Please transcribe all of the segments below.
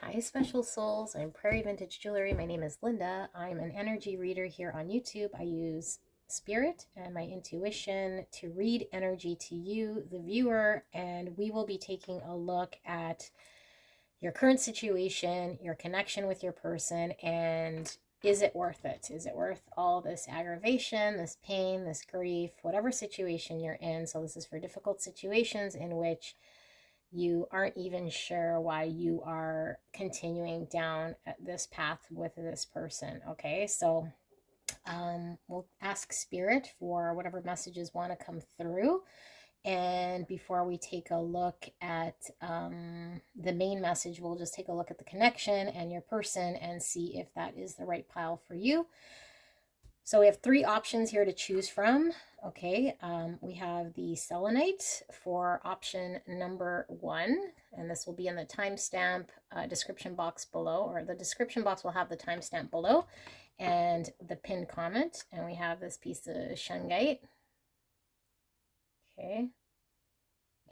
Hi, special souls. I'm Prairie Vintage Jewelry. My name is Linda. I'm an energy reader here on YouTube. I use spirit and my intuition to read energy to you, the viewer, and we will be taking a look at your current situation, your connection with your person, and is it worth it? Is it worth all this aggravation, this pain, this grief, whatever situation you're in? So this is for difficult situations in which you aren't even sure why you are continuing down this path with this person. Okay, so we'll ask spirit for whatever messages want to come through. And before we take a look at the main message, we'll just take a look at the connection and your person and see if that is the right pile for you. So we have three options here to choose from. Okay, we have the selenite for option number 1, and this will be in the timestamp description box below, or the description box will have the timestamp below and the pinned comment. And we have this piece of shungite. Okay,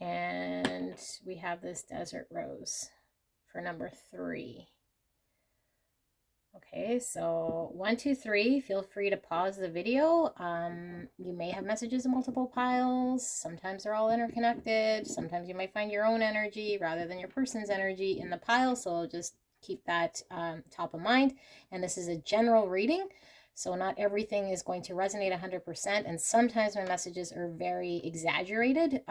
and we have this desert rose for number 3. Okay, so 1, 2, 3, feel free to pause the video. You may have messages in multiple piles. Sometimes they're all interconnected. Sometimes you might find your own energy rather than your person's energy in the pile. So just keep that top of mind. And this is a general reading, so not everything is going to resonate 100%. And sometimes my messages are very exaggerated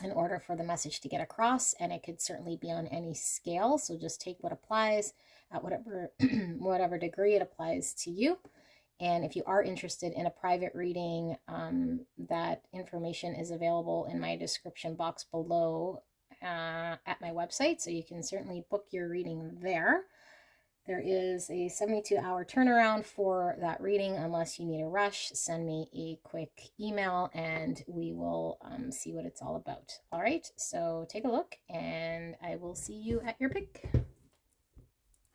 in order for the message to get across. And it could certainly be on any scale. So just take what applies at whatever degree it applies to you. And if you are interested in a private reading, that information is available in my description box below at my website, so you can certainly book your reading there. There is a 72-hour turnaround for that reading. Unless you need a rush, send me a quick email and we will see what it's all about. All right, so take a look and I will see you at your pick.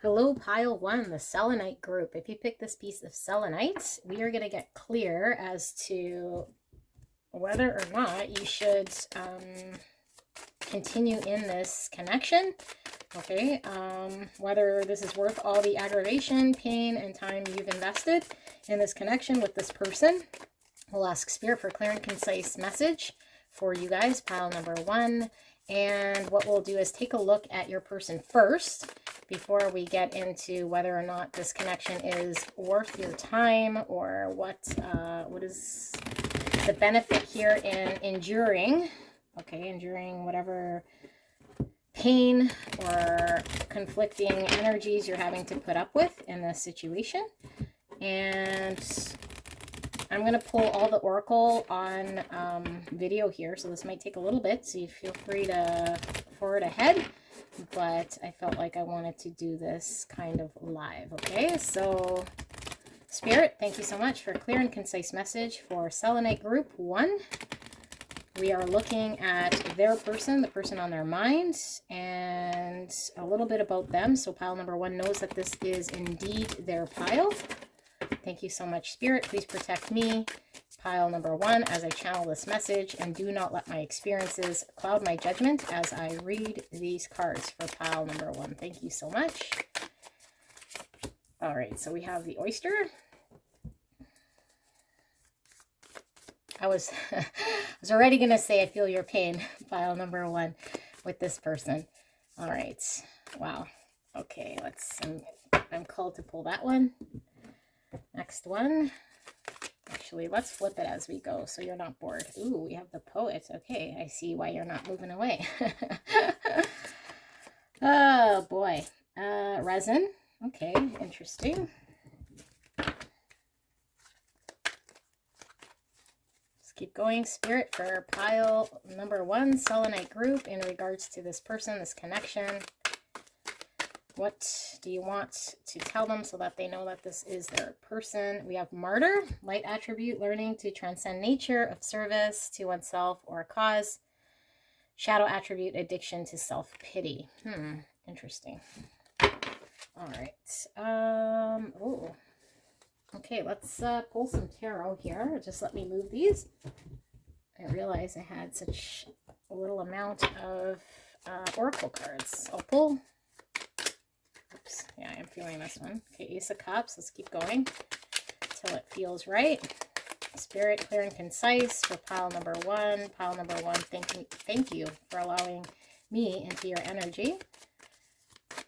Hello, pile 1, the selenite group. If you pick this piece of selenite, we are going to get clear as to whether or not you should continue in this connection. Okay, whether this is worth all the aggravation, pain, and time you've invested in this connection with this person. We'll ask spirit for a clear and concise message for you guys, pile number 1. And what we'll do is take a look at your person first before we get into whether or not this connection is worth your time, or what is the benefit here in enduring, okay, enduring whatever pain or conflicting energies you're having to put up with in this situation. And I'm going to pull all the oracle on video here, so this might take a little bit, so you feel free to forward ahead, but I felt like I wanted to do this kind of live. Okay, so spirit, thank you so much for a clear and concise message for selenite group 1. We are looking at their person, the person on their mind, and a little bit about them. So pile number 1 knows that this is indeed their pile. Thank you so much, spirit. Please protect me, pile number 1, as I channel this message, and do not let my experiences cloud my judgment as I read these cards for pile number 1. Thank you so much. All right, so we have the oyster. I was already going to say I feel your pain, pile number 1, with this person. All right. Wow. Okay, I'm called to pull that one. Next one. Actually, let's flip it as we go so you're not bored. Ooh, we have the poet. Okay, I see why you're not moving away. Oh, boy. Resin. Okay, interesting. Keep going, spirit, for pile number 1, selenite group, in regards to this person, this connection. What do you want to tell them so that they know that this is their person? We have martyr, light attribute, learning to transcend nature of service to oneself or a cause. Shadow attribute, addiction to self-pity. Interesting. All right. Oh. Okay, let's pull some tarot here. Just let me move these. I realized I had such a little amount of oracle cards. I'll pull Cups. Yeah, I'm feeling this one. Okay, Ace of Cups. Let's keep going till it feels right. Spirit, clear and concise for pile number one. Pile number one, thank you for allowing me into your energy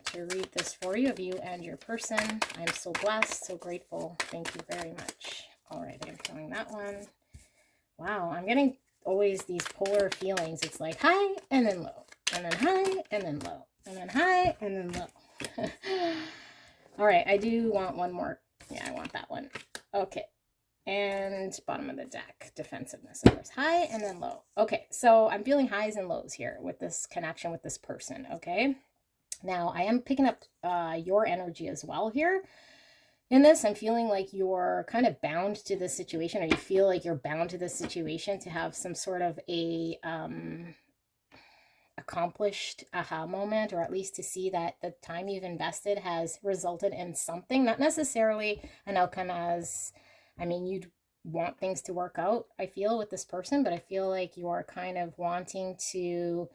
to read this for you, of you and your person. I'm so blessed, so grateful. Thank you very much. All right, I'm feeling that one. Wow, I'm getting always these polar feelings. It's like high and then low, and then high and then low, and then high and then low. All right, I do want one more. Yeah, I want that one. Okay. And bottom of the deck, defensiveness, of course. High and then low. Okay, so I'm feeling highs and lows here with this connection with this person, okay? Now, I am picking up your energy as well here. In this, I'm feeling like you're kind of bound to this situation, or you feel like you're bound to this situation to have some sort of a accomplished aha moment, or at least to see that the time you've invested has resulted in something, not necessarily an outcome as, I mean, you'd want things to work out, I feel, with this person, but I feel like you're kind of wanting to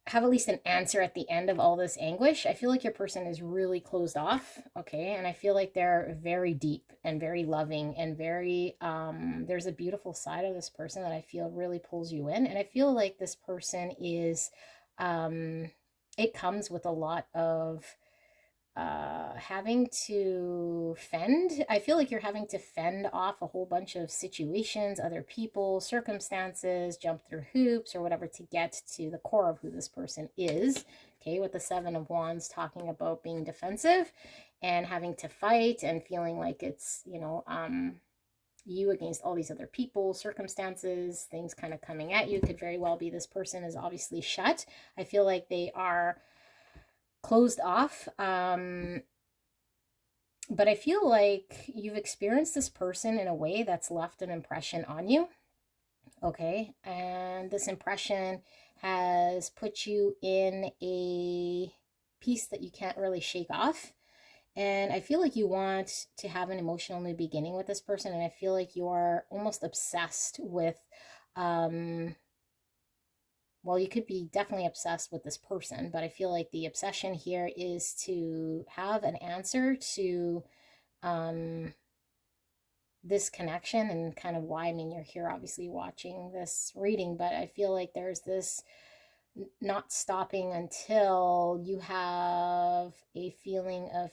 have at least an answer at the end of all this anguish. I feel like your person is really closed off, okay? And I feel like they're very deep and very loving and very, there's a beautiful side of this person that I feel really pulls you in. And I feel like this person is, it comes with a lot of having to fend. I feel like you're having to fend off a whole bunch of situations, other people, circumstances, jump through hoops or whatever to get to the core of who this person is. Okay, with the Seven of Wands talking about being defensive and having to fight and feeling like it's, you know, you against all these other people, circumstances, things kind of coming at you. Could very well be this person is obviously shut. I feel like they are closed off, but I feel like you've experienced this person in a way that's left an impression on you, okay? And this impression has put you in a piece that you can't really shake off. And I feel like you want to have an emotional new beginning with this person, and I feel like you're almost obsessed with, well, you could be definitely obsessed with this person, but I feel like the obsession here is to have an answer to this connection and kind of why. I mean, you're here obviously watching this reading, but I feel like there's this not stopping until you have a feeling of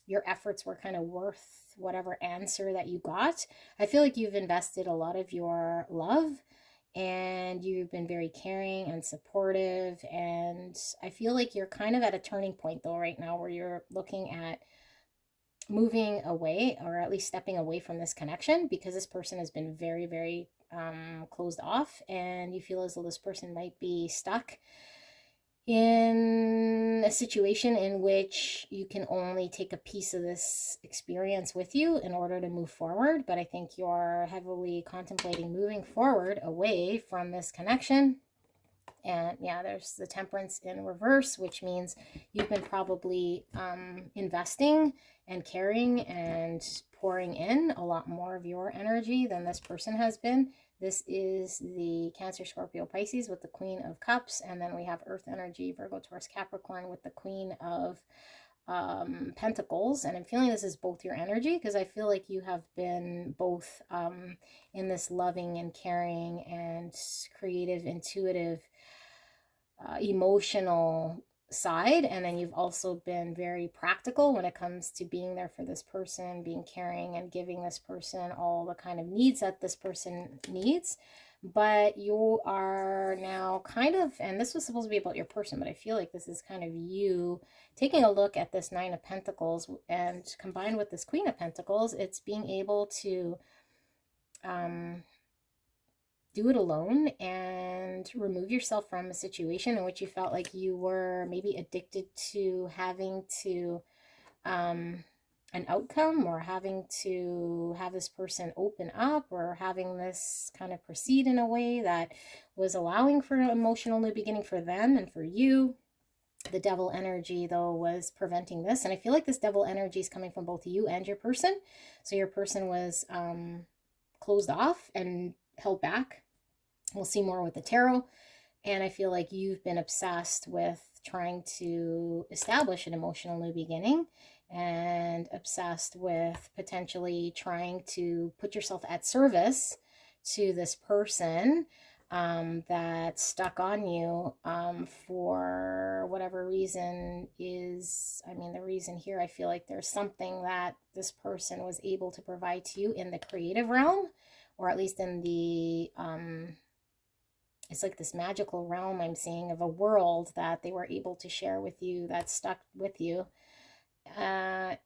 your efforts were kind of worth whatever answer that you got. I feel like you've invested a lot of your love, and you've been very caring and supportive, and I feel like you're kind of at a turning point though right now, where you're looking at moving away, or at least stepping away from this connection, because this person has been very, very closed off, and you feel as though this person might be stuck in a situation in which you can only take a piece of this experience with you in order to move forward. But I think you're heavily contemplating moving forward away from this connection. And yeah, there's the Temperance in reverse, which means you've been probably investing and caring and pouring in a lot more of your energy than this person has been. This is the Cancer, Scorpio, Pisces with the Queen of Cups. And then we have Earth energy, Virgo, Taurus, Capricorn with the Queen of Pentacles. And I'm feeling this is both your energy, because I feel like you have been both in this loving and caring and creative, intuitive, emotional side, and then you've also been very practical when it comes to being there for this person, being caring and giving this person all the kind of needs that this person needs. But you are now kind of, and this was supposed to be about your person, but I feel like this is kind of you taking a look at this Nine of Pentacles, and combined with this Queen of Pentacles, it's being able to do it alone and remove yourself from a situation in which you felt like you were maybe addicted to having to an outcome, or having to have this person open up, or having this kind of proceed in a way that was allowing for an emotional new beginning for them and for you. The Devil energy though was preventing this, and I feel like this Devil energy is coming from both you and your person. So your person was closed off and held back. We'll see more with the tarot. And I feel like you've been obsessed with trying to establish an emotional new beginning, and obsessed with potentially trying to put yourself at service to this person that stuck on you for whatever reason is, I mean, the reason here, I feel like there's something that this person was able to provide to you in the creative realm, or at least in the, it's like this magical realm I'm seeing of a world that they were able to share with you, that stuck with you,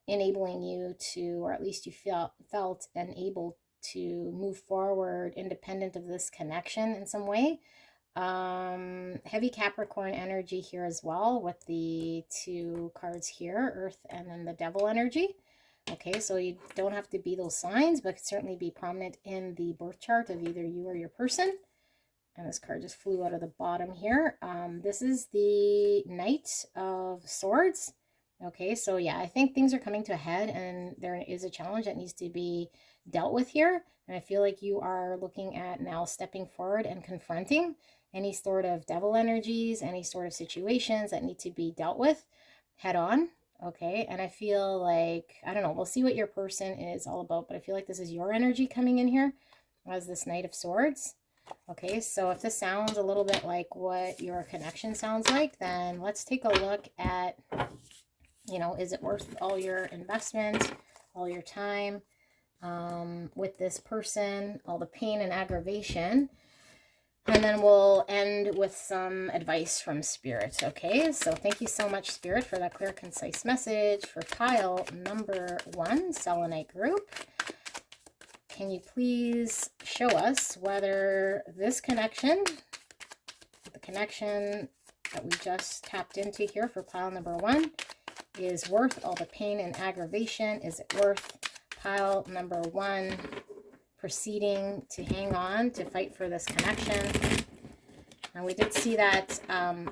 enabling you to, or at least you felt and able to move forward independent of this connection in some way. Heavy Capricorn energy here as well, with the 2 cards here, Earth and then the Devil energy. Okay, so you don't have to be those signs, but could certainly be prominent in the birth chart of either you or your person. And this card just flew out of the bottom here. This is the Knight of Swords. Okay, so yeah, I think things are coming to a head, and there is a challenge that needs to be dealt with here. And I feel like you are looking at now stepping forward and confronting any sort of devil energies, any sort of situations that need to be dealt with head on. Okay, and I feel like, I don't know, we'll see what your person is all about, but I feel like this is your energy coming in here as this Knight of Swords. Okay, so if this sounds a little bit like what your connection sounds like, then let's take a look at, you know, is it worth all your investment, all your time with this person, all the pain and aggravation? And then we'll end with some advice from Spirit. Okay, so thank you so much, Spirit, for that clear, concise message for pile number 1, selenite group. Can you please show us whether this connection, the connection that we just tapped into here for pile number 1, is worth all the pain and aggravation? Is it worth pile number 1 proceeding to hang on, to fight for this connection? And we did see that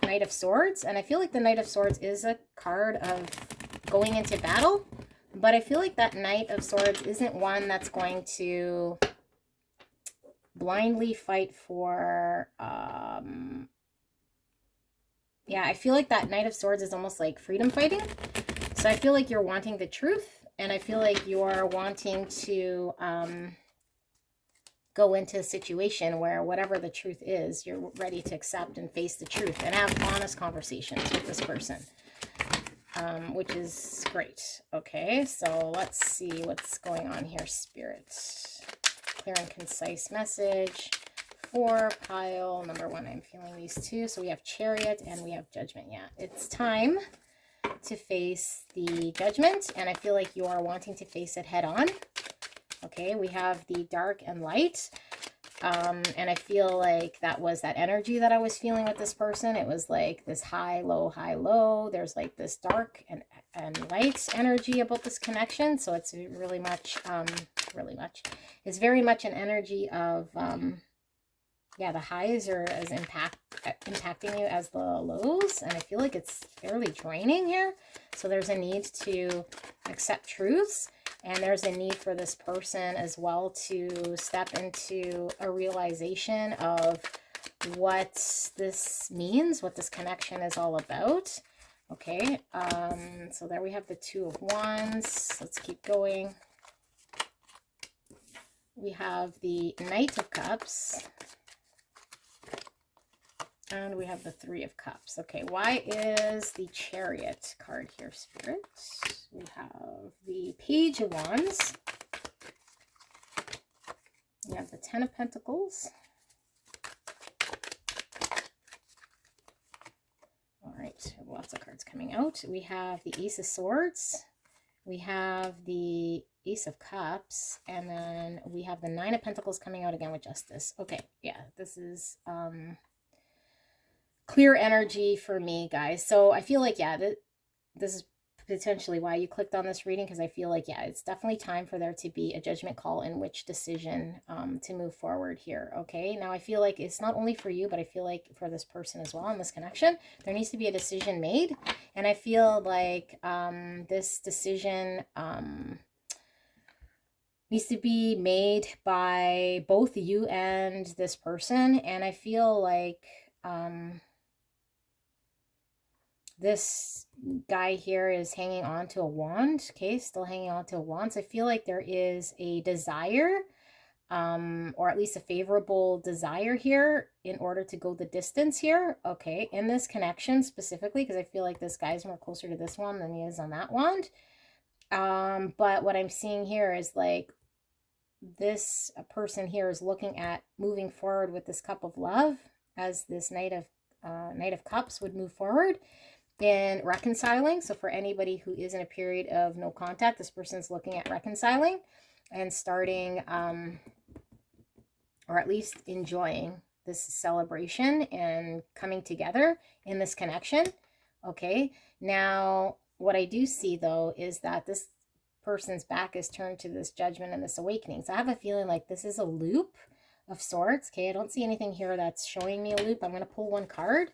Knight of Swords, and I feel like the Knight of Swords is a card of going into battle, but I feel like that Knight of Swords isn't one that's going to blindly fight for, yeah, I feel like that Knight of Swords is almost like freedom fighting. So I feel like you're wanting the truth, and I feel like you're wanting to go into a situation where whatever the truth is, you're ready to accept and face the truth and have honest conversations with this person, which is great. Okay, so let's see what's going on here, Spirit. Clear and concise message for pile number 1. I'm feeling these 2. So we have Chariot and we have Judgment. Yeah, it's time to face the Judgment, and I feel like you are wanting to face it head on. Okay, we have the dark and light, and I feel like that was that energy that I was feeling with this person. It was like this high, low. There's like this dark and light energy about this connection. So it's really much, it's very much an energy of, yeah, the highs are as impacting you as the lows, and I feel like it's fairly draining here. So there's a need to accept truths, and there's a need for this person as well to step into a realization of what this means, what this connection is all about. Okay, so there we have the 2 of Wands. Let's keep going. We have the Knight of Cups. And we have the 3 of Cups. Okay, why is the Chariot card here, Spirit? We have the Page of Wands. We have the 10 of Pentacles. All right, lots of cards coming out. We have the Ace of Swords. We have the Ace of Cups. And then we have the 9 of Pentacles coming out again with Justice. Okay, yeah, this is clear energy for me, guys. So I feel like, yeah, this is potentially why you clicked on this reading, because I feel like, yeah, it's definitely time for there to be a judgment call in which decision to move forward here. Okay, now I feel like it's not only for you, but I feel like for this person as well in this connection, there needs to be a decision made. And I feel like this decision needs to be made by both you and this person. And I feel like This guy here is hanging on to a wand. Okay, still hanging on to a wand. So I feel like there is a desire, or at least a favorable desire here in order to go the distance here. Okay, in this connection specifically, because I feel like this guy's more closer to this one than he is on that wand. But what I'm seeing here is like this person here is looking at moving forward with this cup of love, as this Knight of Cups would move forward in reconciling. So for anybody who is in a period of no contact, this person's looking at reconciling and starting, or at least enjoying this celebration and coming together in this connection. Okay, now what I do see though is that this person's back is turned to this judgment and this awakening. So I have a feeling like this is a loop of sorts. Okay, I don't see anything here that's showing me a loop. I'm going to pull one card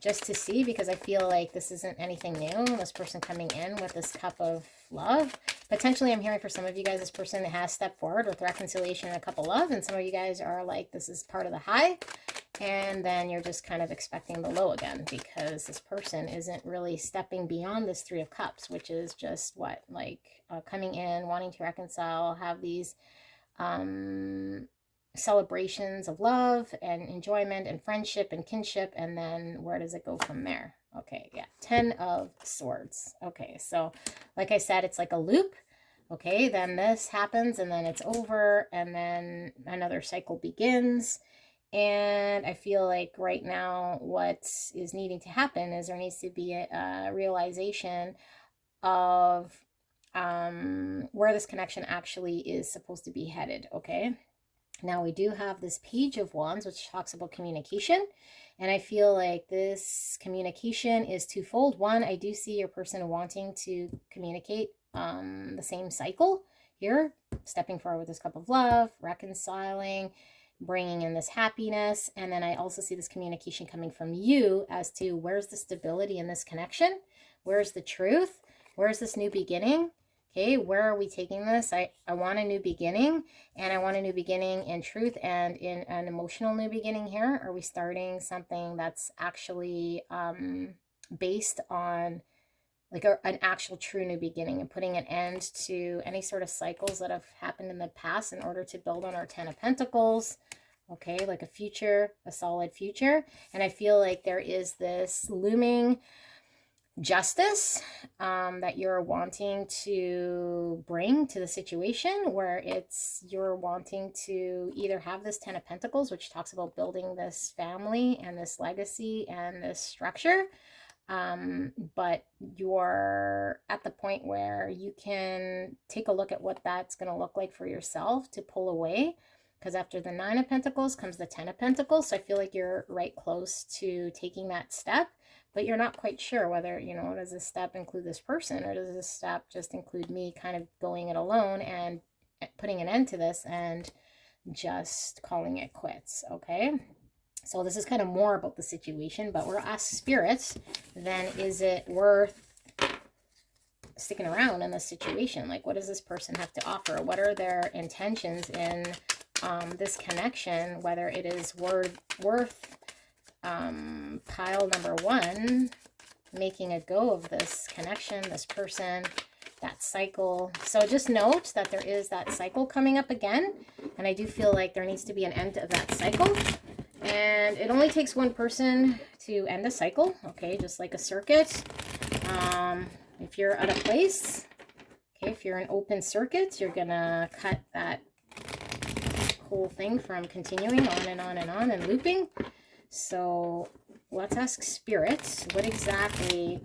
just to see, because I feel like this isn't anything new. This person coming in with this cup of love. Potentially, I'm hearing for some of you guys, this person has stepped forward with reconciliation and a cup of love. And some of you guys are like, this is part of the high. And then you're just kind of expecting the low again, because this person isn't really stepping beyond this Three of Cups, which is just what, like coming in, wanting to reconcile, have these celebrations of love and enjoyment and friendship and kinship, and then where does it go from there? Okay, yeah, 10 of Swords. Okay, so like I said, it's like a loop. Okay, then this happens and then it's over, and then another cycle begins. And I feel like right now what is needing to happen is there needs to be a realization of where this connection actually is supposed to be headed. Okay, now we do have this Page of Wands, which talks about communication. And I feel like this communication is twofold. One, I do see your person wanting to communicate the same cycle here, stepping forward with this cup of love, reconciling, bringing in this happiness. And then I also see this communication coming from you as to where's the stability in this connection? Where's the truth? Where's this new beginning? Okay, where are we taking this? I want a new beginning, and I want a new beginning in truth and in an emotional new beginning here. Are we starting something that's actually based on like an actual true new beginning, and putting an end to any sort of cycles that have happened in the past in order to build on our 10 of Pentacles? Okay, like a future, a solid future. And I feel like there is this looming justice that you're wanting to bring to the situation, where it's you're wanting to either have this 10 of Pentacles, which talks about building this family and this legacy and this structure, but you're at the point where you can take a look at what that's going to look like for yourself to pull away, because after the 9 of Pentacles comes the 10 of Pentacles. So I feel like you're right close to taking that step, but you're not quite sure whether, you know, does this step include this person, or does this step just include me kind of going it alone and putting an end to this and just calling it quits. Okay, so this is kind of more about the situation, but we're asked spirits, then is it worth sticking around in this situation? Like, what does this person have to offer? What are their intentions in this connection, whether it is worth pile number 1, making a go of this connection, this person, that cycle. So just note that there is that cycle coming up again, and I do feel like there needs to be an end of that cycle, and it only takes one person to end a cycle. Okay, just like a circuit. If you're at a place, okay, if you're an open circuit, you're gonna cut that whole thing from continuing on and on and on and looping. So let's ask spirits, what exactly,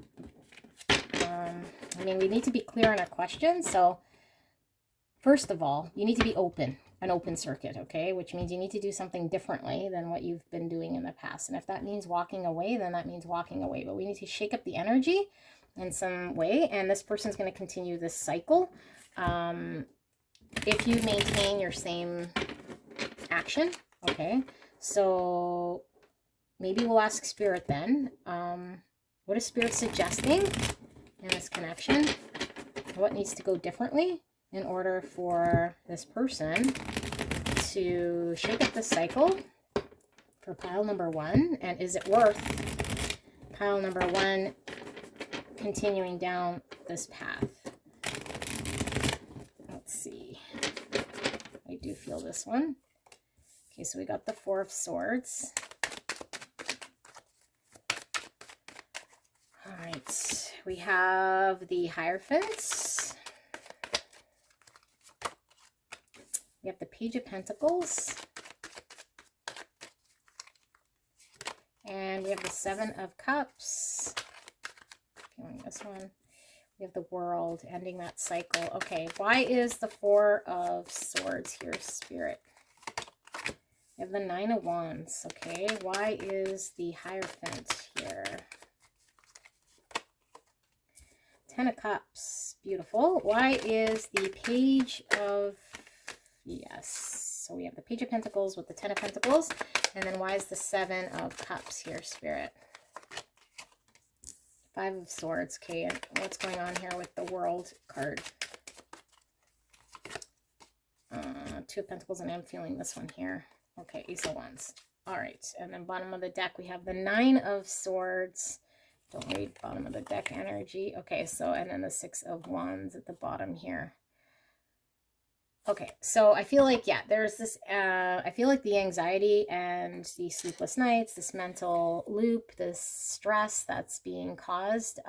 I mean, we need to be clear on our questions. So first of all, you need to be open, an open circuit, okay? Which means you need to do something differently than what you've been doing in the past. And if that means walking away, then that means walking away. But we need to shake up the energy in some way. And this person's going to continue this cycle. If you maintain your same action, okay? So maybe we'll ask Spirit then, what is Spirit suggesting in this connection? What needs to go differently in order for this person to shake up the cycle, for pile number 1? And is it worth pile number 1 continuing down this path? Let's see. I do feel this one. Okay, so we got the 4 of Swords. All right, we have the Hierophant. We have the Page of Pentacles. And we have the 7 of Cups. Feeling this one. We have the World, ending that cycle. Okay, why is the 4 of Swords here, Spirit? We have the 9 of Wands. Okay, why is the Hierophant here? 10 of Cups. Beautiful. Why is the Page of... Yes. So we have the Page of Pentacles with the 10 of Pentacles. And then why is the 7 of Cups here, Spirit? 5 of Swords. Okay, and what's going on here with the World card? 2 of Pentacles, and I'm feeling this one here. Okay, Ace of Wands. All right, and then bottom of the deck, we have the 9 of Swords. Don't read bottom of the deck energy. Okay, so, and then the 6 of Wands at the bottom here. Okay, so I feel like, yeah, there's this, I feel like the anxiety and the sleepless nights, this mental loop, this stress that's being caused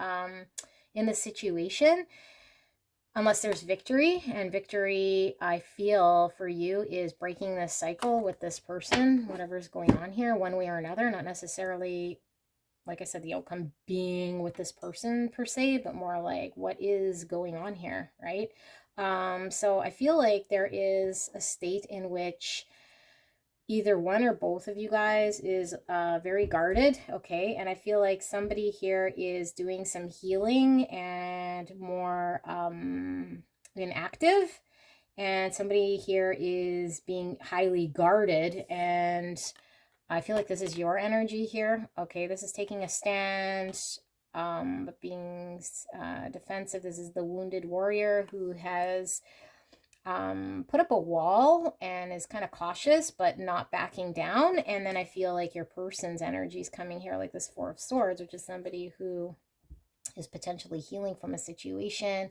in the situation, unless there's victory, and victory, I feel, for you is breaking this cycle with this person, whatever's going on here, one way or another, not necessarily, like I said, the outcome being with this person per se, but more like what is going on here, right? So I feel like there is a state in which either one or both of you guys is very guarded, okay? And I feel like somebody here is doing some healing and more inactive, and somebody here is being highly guarded, and I feel like this is your energy here, okay? This is taking a stand, but being defensive. This is the wounded warrior who has put up a wall and is kind of cautious but not backing down. And then I feel like your person's energy is coming here, like this 4 of Swords, which is somebody who is potentially healing from a situation,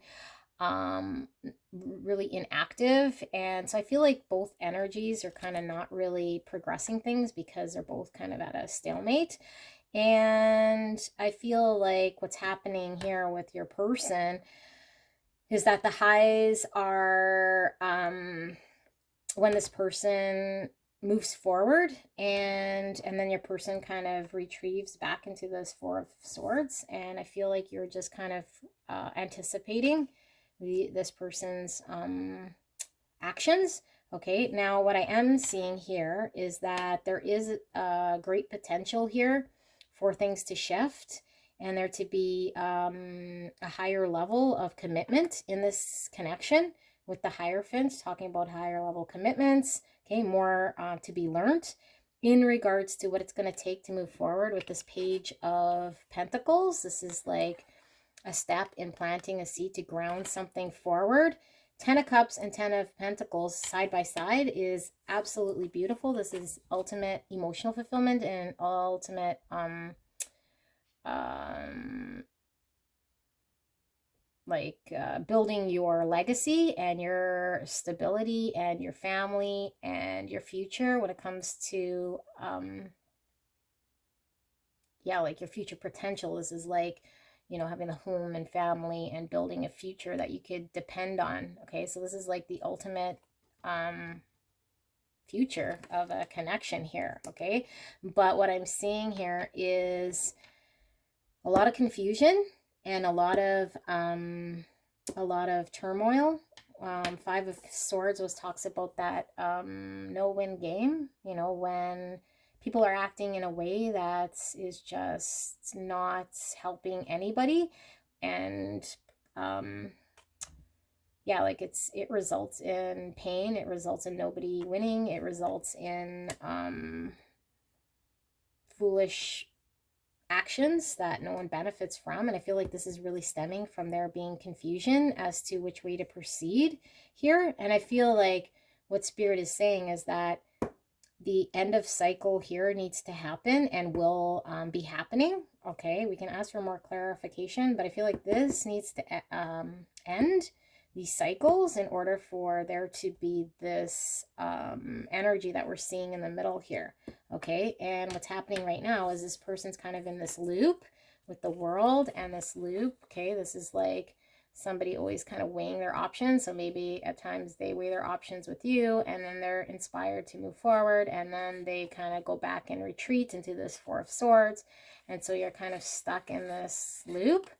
really inactive. And so I feel like both energies are kind of not really progressing things because they're both kind of at a stalemate. And I feel like what's happening here with your person is that the highs are when this person moves forward, and then your person kind of retrieves back into this 4 of Swords. And I feel like you're just kind of anticipating this person's actions. Okay, now what I am seeing here is that there is a great potential here for things to shift and there to be a higher level of commitment in this connection with the Hierophant, talking about higher level commitments, okay, more to be learned in regards to what it's going to take to move forward with this Page of Pentacles. This is like a step in planting a seed to ground something forward. 10 of Cups and 10 of Pentacles side by side is absolutely beautiful. This is ultimate emotional fulfillment and ultimate building your legacy and your stability and your family and your future when it comes to like your future potential. This is like, you know, having a home and family and building a future that you could depend on. Okay, so this is like the ultimate future of a connection here. Okay, but what I'm seeing here is a lot of confusion and a lot of turmoil. 5 of Swords talks about that no-win game, you know, when people are acting in a way that is just not helping anybody. And yeah, like it results in pain, it results in nobody winning, it results in foolish actions that no one benefits from. And I feel like this is really stemming from there being confusion as to which way to proceed here. And I feel like what Spirit is saying is that the end of cycle here needs to happen and will be happening. Okay, we can ask for more clarification, but I feel like this needs to end these cycles in order for there to be this energy that we're seeing in the middle here. Okay, and what's happening right now is this person's kind of in this loop with the world and this loop. Okay, this is like somebody always kind of weighing their options. So maybe at times they weigh their options with you, and then they're inspired to move forward, and then they kind of go back and retreat into this Four of Swords. And so you're kind of stuck in this loop.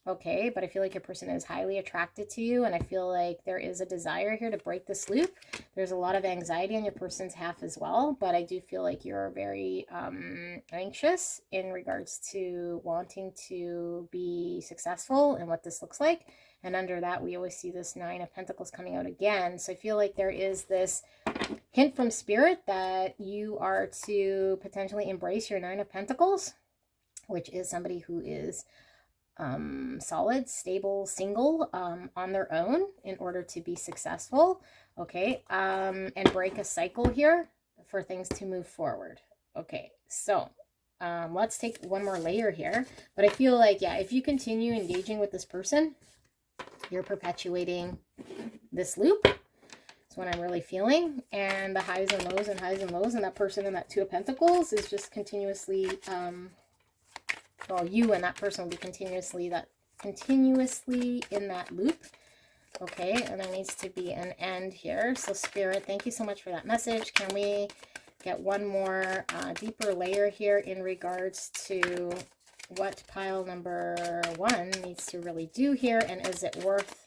Okay, but I feel like your person is highly attracted to you, and I feel like there is a desire here to break this loop. There's a lot of anxiety on your person's half as well, but I do feel like you're very anxious in regards to wanting to be successful and what this looks like. And under that, we always see this Nine of Pentacles coming out again. So I feel like there is this hint from Spirit that you are to potentially embrace your Nine of Pentacles, which is somebody who is solid, stable, single on their own in order to be successful. Okay, and break a cycle here for things to move forward. Okay, so let's take one more layer here. But I feel like, yeah, if you continue engaging with this person, you're perpetuating this loop. That's what I'm really feeling. And the highs and lows and highs and lows, and that person in that Two of Pentacles is just continuously well, you and that person will be continuously in that loop. Okay, and there needs to be an end here. So Spirit, thank you so much for that message. Can we get one more deeper layer here in regards to what pile number 1 needs to really do here, and is it worth,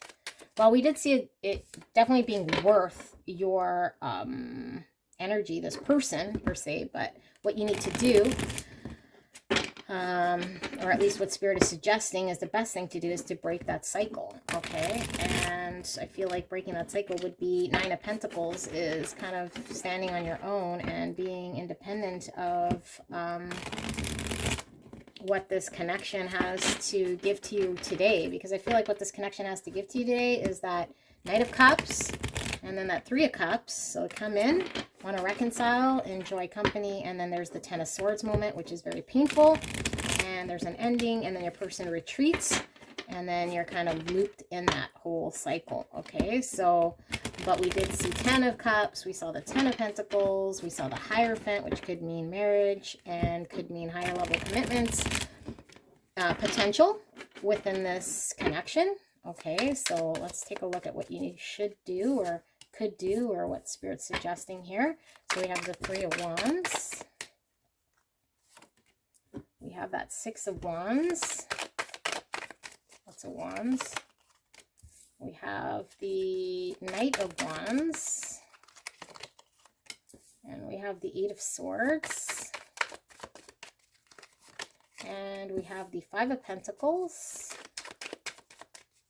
well, we did see it definitely being worth your energy, this person per se, but what you need to do, or at least what Spirit is suggesting, is the best thing to do is to break that cycle. Okay, and I feel like breaking that cycle would be Nine of Pentacles, is kind of standing on your own and being independent of what this connection has to give to you today. Because I feel like what this connection has to give to you today is that Knight of Cups and then that Three of Cups. So come in, want to reconcile, enjoy company, and then there's the Ten of Swords moment, which is very painful, and there's an ending, and then your person retreats, and then you're kind of looped in that whole cycle. Okay, so, but we did see Ten of Cups, we saw the Ten of Pentacles, we saw the Hierophant, which could mean marriage and could mean higher level commitments, potential within this connection. Okay, so let's take a look at what you should do or could do, or what Spirit's suggesting here. So we have the Three of Wands. We have that Six of Wands. Lots of Wands. We have the Knight of Wands. And we have the Eight of Swords. And we have the Five of Pentacles.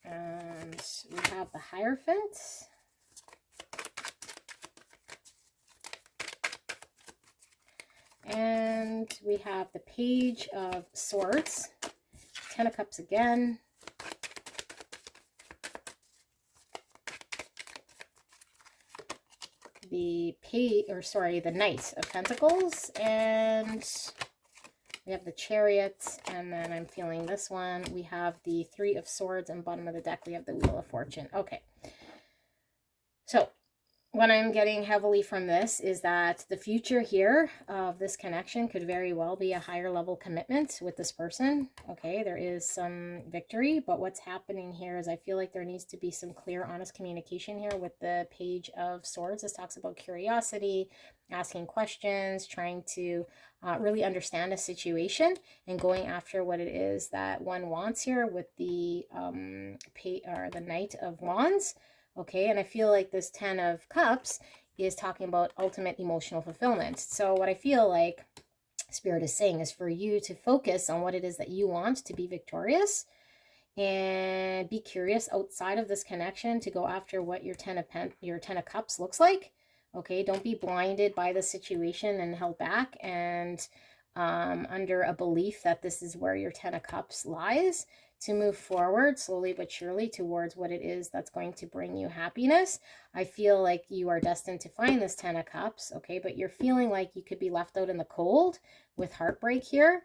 And we have the Hierophant. And we have the Page of Swords, Ten of Cups again, the Knight of Pentacles, and we have the Chariot, and then I'm feeling this one. We have the Three of Swords, and bottom of the deck we have the Wheel of Fortune. Okay, so what I'm getting heavily from this is that the future here of this connection could very well be a higher level commitment with this person. Okay, there is some victory, but what's happening here is I feel like there needs to be some clear, honest communication here with the Page of Swords. This talks about curiosity, asking questions, trying to really understand a situation and going after what it is that one wants here with the Knight of Wands. Okay, and I feel like this Ten of Cups is talking about ultimate emotional fulfillment. So what I feel like Spirit is saying is for you to focus on what it is that you want to be victorious, and be curious outside of this connection to go after what your Ten of Cups looks like. Okay, don't be blinded by the situation and held back and under a belief that this is where your Ten of Cups lies. to move forward slowly but surely towards what it is that's going to bring you happiness. I feel like you are destined to find this 10 of Cups, okay? But you're feeling like you could be left out in the cold with heartbreak here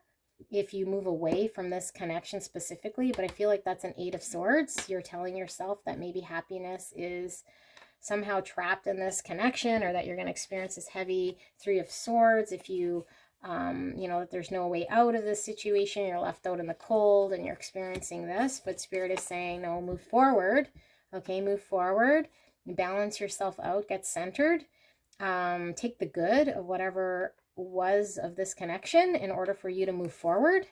if you move away from this connection specifically. But I feel like that's an 8 of Swords. You're telling yourself that maybe happiness is somehow trapped in this connection, or that you're going to experience this heavy 3 of Swords if you that there's no way out of this situation, you're left out in the cold and you're experiencing this. But Spirit is saying, no, move forward. Okay, move forward, balance yourself out, get centered, take the good of whatever was of this connection in order for you to move forward.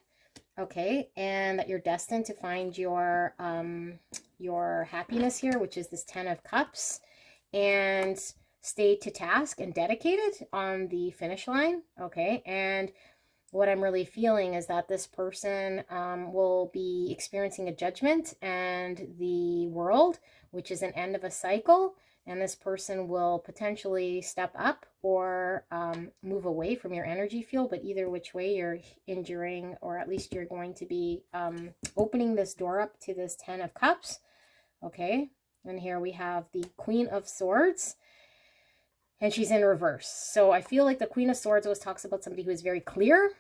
Okay, and that you're destined to find your happiness here, which is this 10 of Cups, and stay to task and dedicated on the finish line. Okay, and what I'm really feeling is that this person will be experiencing a judgment and the world, which is an end of a cycle, and this person will potentially step up or move away from your energy field. But either which way, you're enduring, or at least you're going to be opening this door up to this 10 of Cups. Okay, and here we have the Queen of Swords, and she's in reverse. So I feel like the Queen of Swords always talks about somebody who is very clear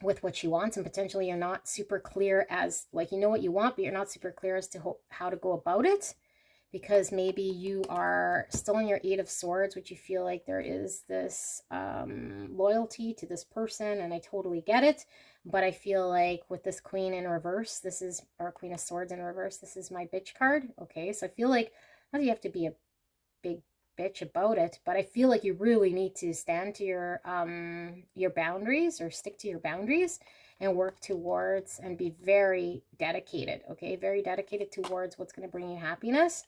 with what she wants, and potentially you're not super clear as, like, you know what you want, but you're not super clear as to how to go about it, because maybe you are still in your 8 of Swords, which you feel like there is this loyalty to this person, and I totally get it. But I feel like with this Queen in reverse, this is, or Queen of Swords in reverse, this is my bitch card. Okay, so I feel like, not that you have to be a big bitch about it, but I feel like you really need to stand to your boundaries, or stick to your boundaries, and work towards and be very dedicated. Okay, very dedicated towards what's going to bring you happiness,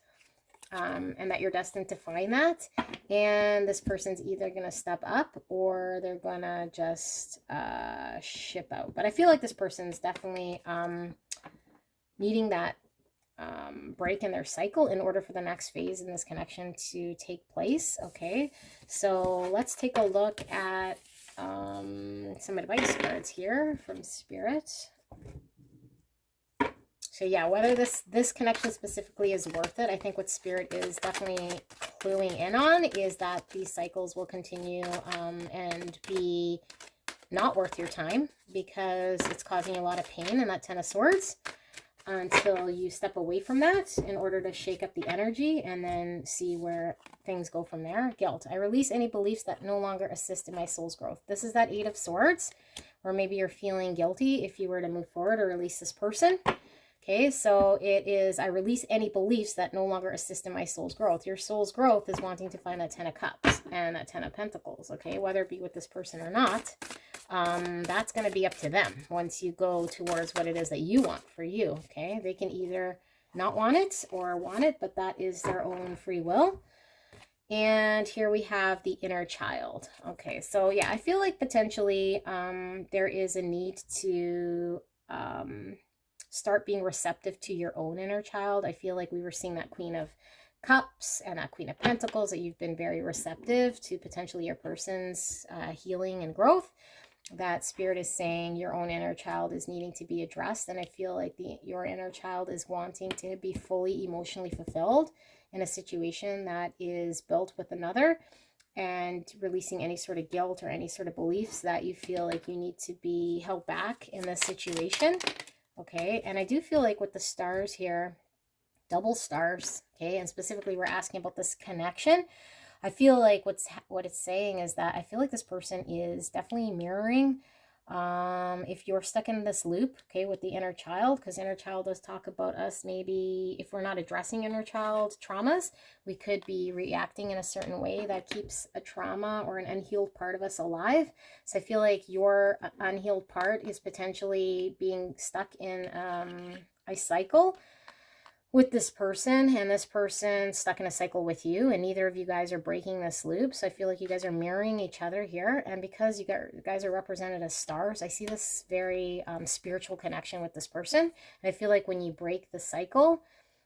and that you're destined to find that. And this person's either going to step up or they're going to just ship out. But I feel like this person's definitely needing that break in their cycle in order for the next phase in this connection to take place. Okay, so let's take a look at some advice cards here from Spirit. So yeah, whether this connection specifically is worth it, I think what Spirit is definitely cluing in on is that these cycles will continue and be not worth your time, because it's causing a lot of pain in that 10 of Swords, until you step away from that in order to shake up the energy and then see where things go from there. Guilt. I release any beliefs that no longer assist in my soul's growth. This is that 8 of Swords, or maybe you're feeling guilty if you were to move forward or release this person. Okay, so it is, I release any beliefs that no longer assist in my soul's growth. Your soul's growth is wanting to find that 10 of Cups and that 10 of Pentacles, okay? Whether it be with this person or not, that's going to be up to them once you go towards what it is that you want for you, okay? They can either not want it or want it, but that is their own free will. And here we have the inner child. Okay, so yeah, I feel like potentially there is a need to start being receptive to your own inner child. I feel like we were seeing that Queen of Cups and that Queen of Pentacles, that you've been very receptive to potentially your person's healing and growth. That Spirit is saying your own inner child is needing to be addressed, and I feel like your inner child is wanting to be fully emotionally fulfilled in a situation that is built with another, and releasing any sort of guilt or any sort of beliefs that you feel like you need to be held back in this situation. Okay, and I do feel like with the stars here, double stars, okay, and specifically we're asking about this connection. I feel like what it's saying is that I feel like this person is definitely mirroring if you're stuck in this loop, okay, with the inner child, because inner child does talk about us. Maybe if we're not addressing inner child traumas, we could be reacting in a certain way that keeps a trauma or an unhealed part of us alive. So I feel like your unhealed part is potentially being stuck in a cycle with this person, and this person stuck in a cycle with you, and neither of you guys are breaking this loop. So I feel like you guys are mirroring each other here, and because you guys are represented as stars, I see this very spiritual connection with this person. And I feel like when you break the cycle,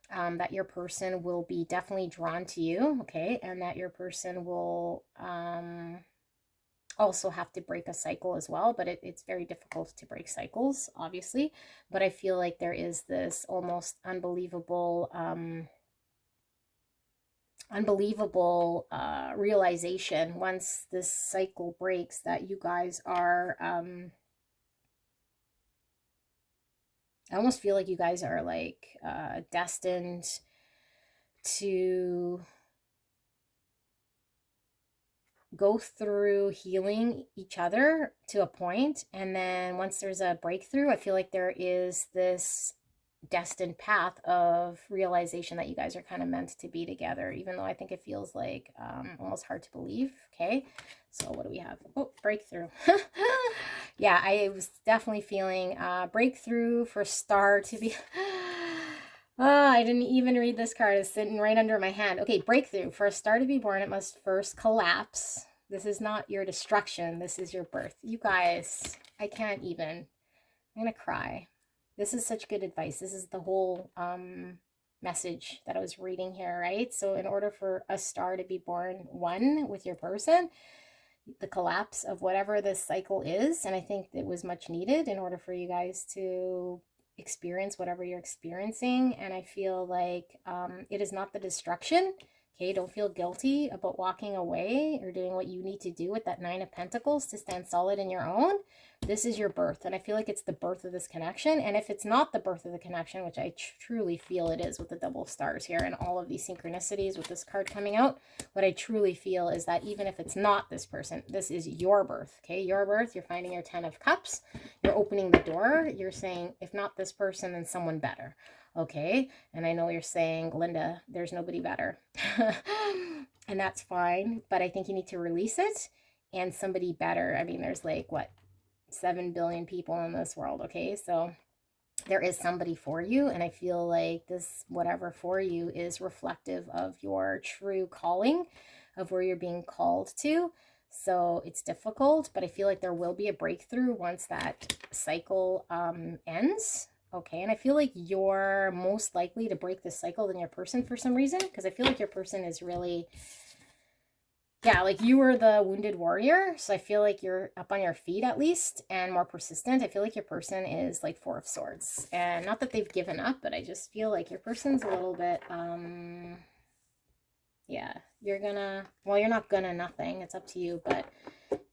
that your person will be definitely drawn to you, okay, and that your person will also have to break a cycle as well, but it's very difficult to break cycles, obviously. But I feel like there is this almost unbelievable realization once this cycle breaks that you guys are I almost feel like you guys are like destined to go through healing each other to a point, and then once there's a breakthrough, I feel like there is this destined path of realization that you guys are kind of meant to be together, even though I think it feels like almost hard to believe. Okay, so what do we have? Oh, breakthrough. Yeah, I was definitely feeling breakthrough for star to be oh, I didn't even read this card. It's sitting right under my hand. Okay, breakthrough. For a star to be born, it must first collapse. This is not your destruction. This is your birth. You guys, I can't even. I'm going to cry. This is such good advice. This is the whole message that I was reading here, right? So in order for a star to be born one with your person, the collapse of whatever this cycle is, and I think it was much needed in order for you guys to experience whatever you're experiencing. And I feel like it is not the destruction. Okay, don't feel guilty about walking away or doing what you need to do with that Nine of Pentacles to stand solid in your own. This is your birth, and I feel like it's the birth of this connection. And if it's not the birth of the connection, which I truly feel it is with the double stars here and all of these synchronicities with this card coming out, what I truly feel is that even if it's not this person, this is your birth. Okay, your birth. You're finding your 10 of Cups. You're opening the door. You're saying, if not this person, then someone better. Okay, and I know you're saying, Linda, there's nobody better. And that's fine, but I think you need to release it, and somebody better. I mean, there's like, what, 7 billion people in this world, okay? So there is somebody for you, and I feel like this whatever for you is reflective of your true calling, of where you're being called to. So it's difficult, but I feel like there will be a breakthrough once that cycle ends. Okay, and I feel like you're most likely to break this cycle than your person for some reason, because I feel like your person is really, yeah, like you were the wounded warrior. So I feel like you're up on your feet at least and more persistent. I feel like your person is like 4 of Swords, and not that they've given up, but I just feel like your person's a little bit, yeah, you're gonna, well, you're not gonna nothing. It's up to you, but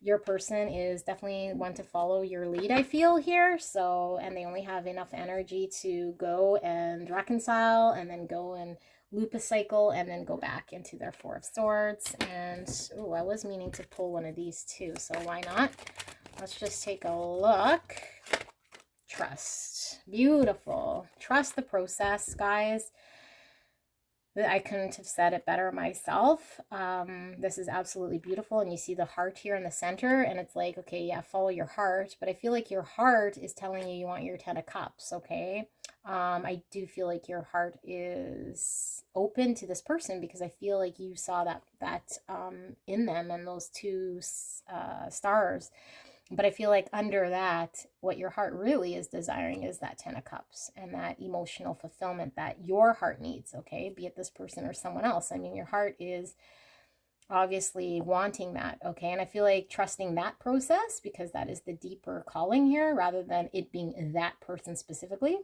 your person is definitely one to follow your lead, I feel here. So, and they only have enough energy to go and reconcile and then go and loop a cycle and then go back into their 4 of Swords. And, oh, I was meaning to pull one of these too, so why not? Let's just take a look. Trust. Beautiful. Trust the process, guys. I couldn't have said it better myself. This is absolutely beautiful, and you see the heart here in the center, and it's like, okay, yeah, follow your heart, but I feel like your heart is telling you want your 10 of Cups, okay? I do feel like your heart is open to this person, because I feel like you saw that in them and those 2 stars. But I feel like under that, what your heart really is desiring is that 10 of Cups and that emotional fulfillment that your heart needs, okay? Be it this person or someone else. I mean, your heart is obviously wanting that, okay? And I feel like trusting that process, because that is the deeper calling here, rather than it being that person specifically,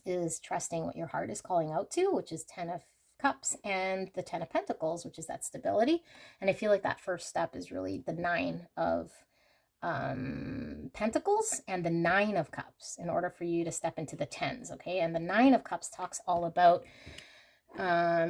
is trusting what your heart is calling out to, which is 10 of Cups and the 10 of Pentacles, which is that stability. And I feel like that first step is really the 9 of Pentacles and the 9 of Cups in order for you to step into the 10s, okay? And the 9 of Cups talks all about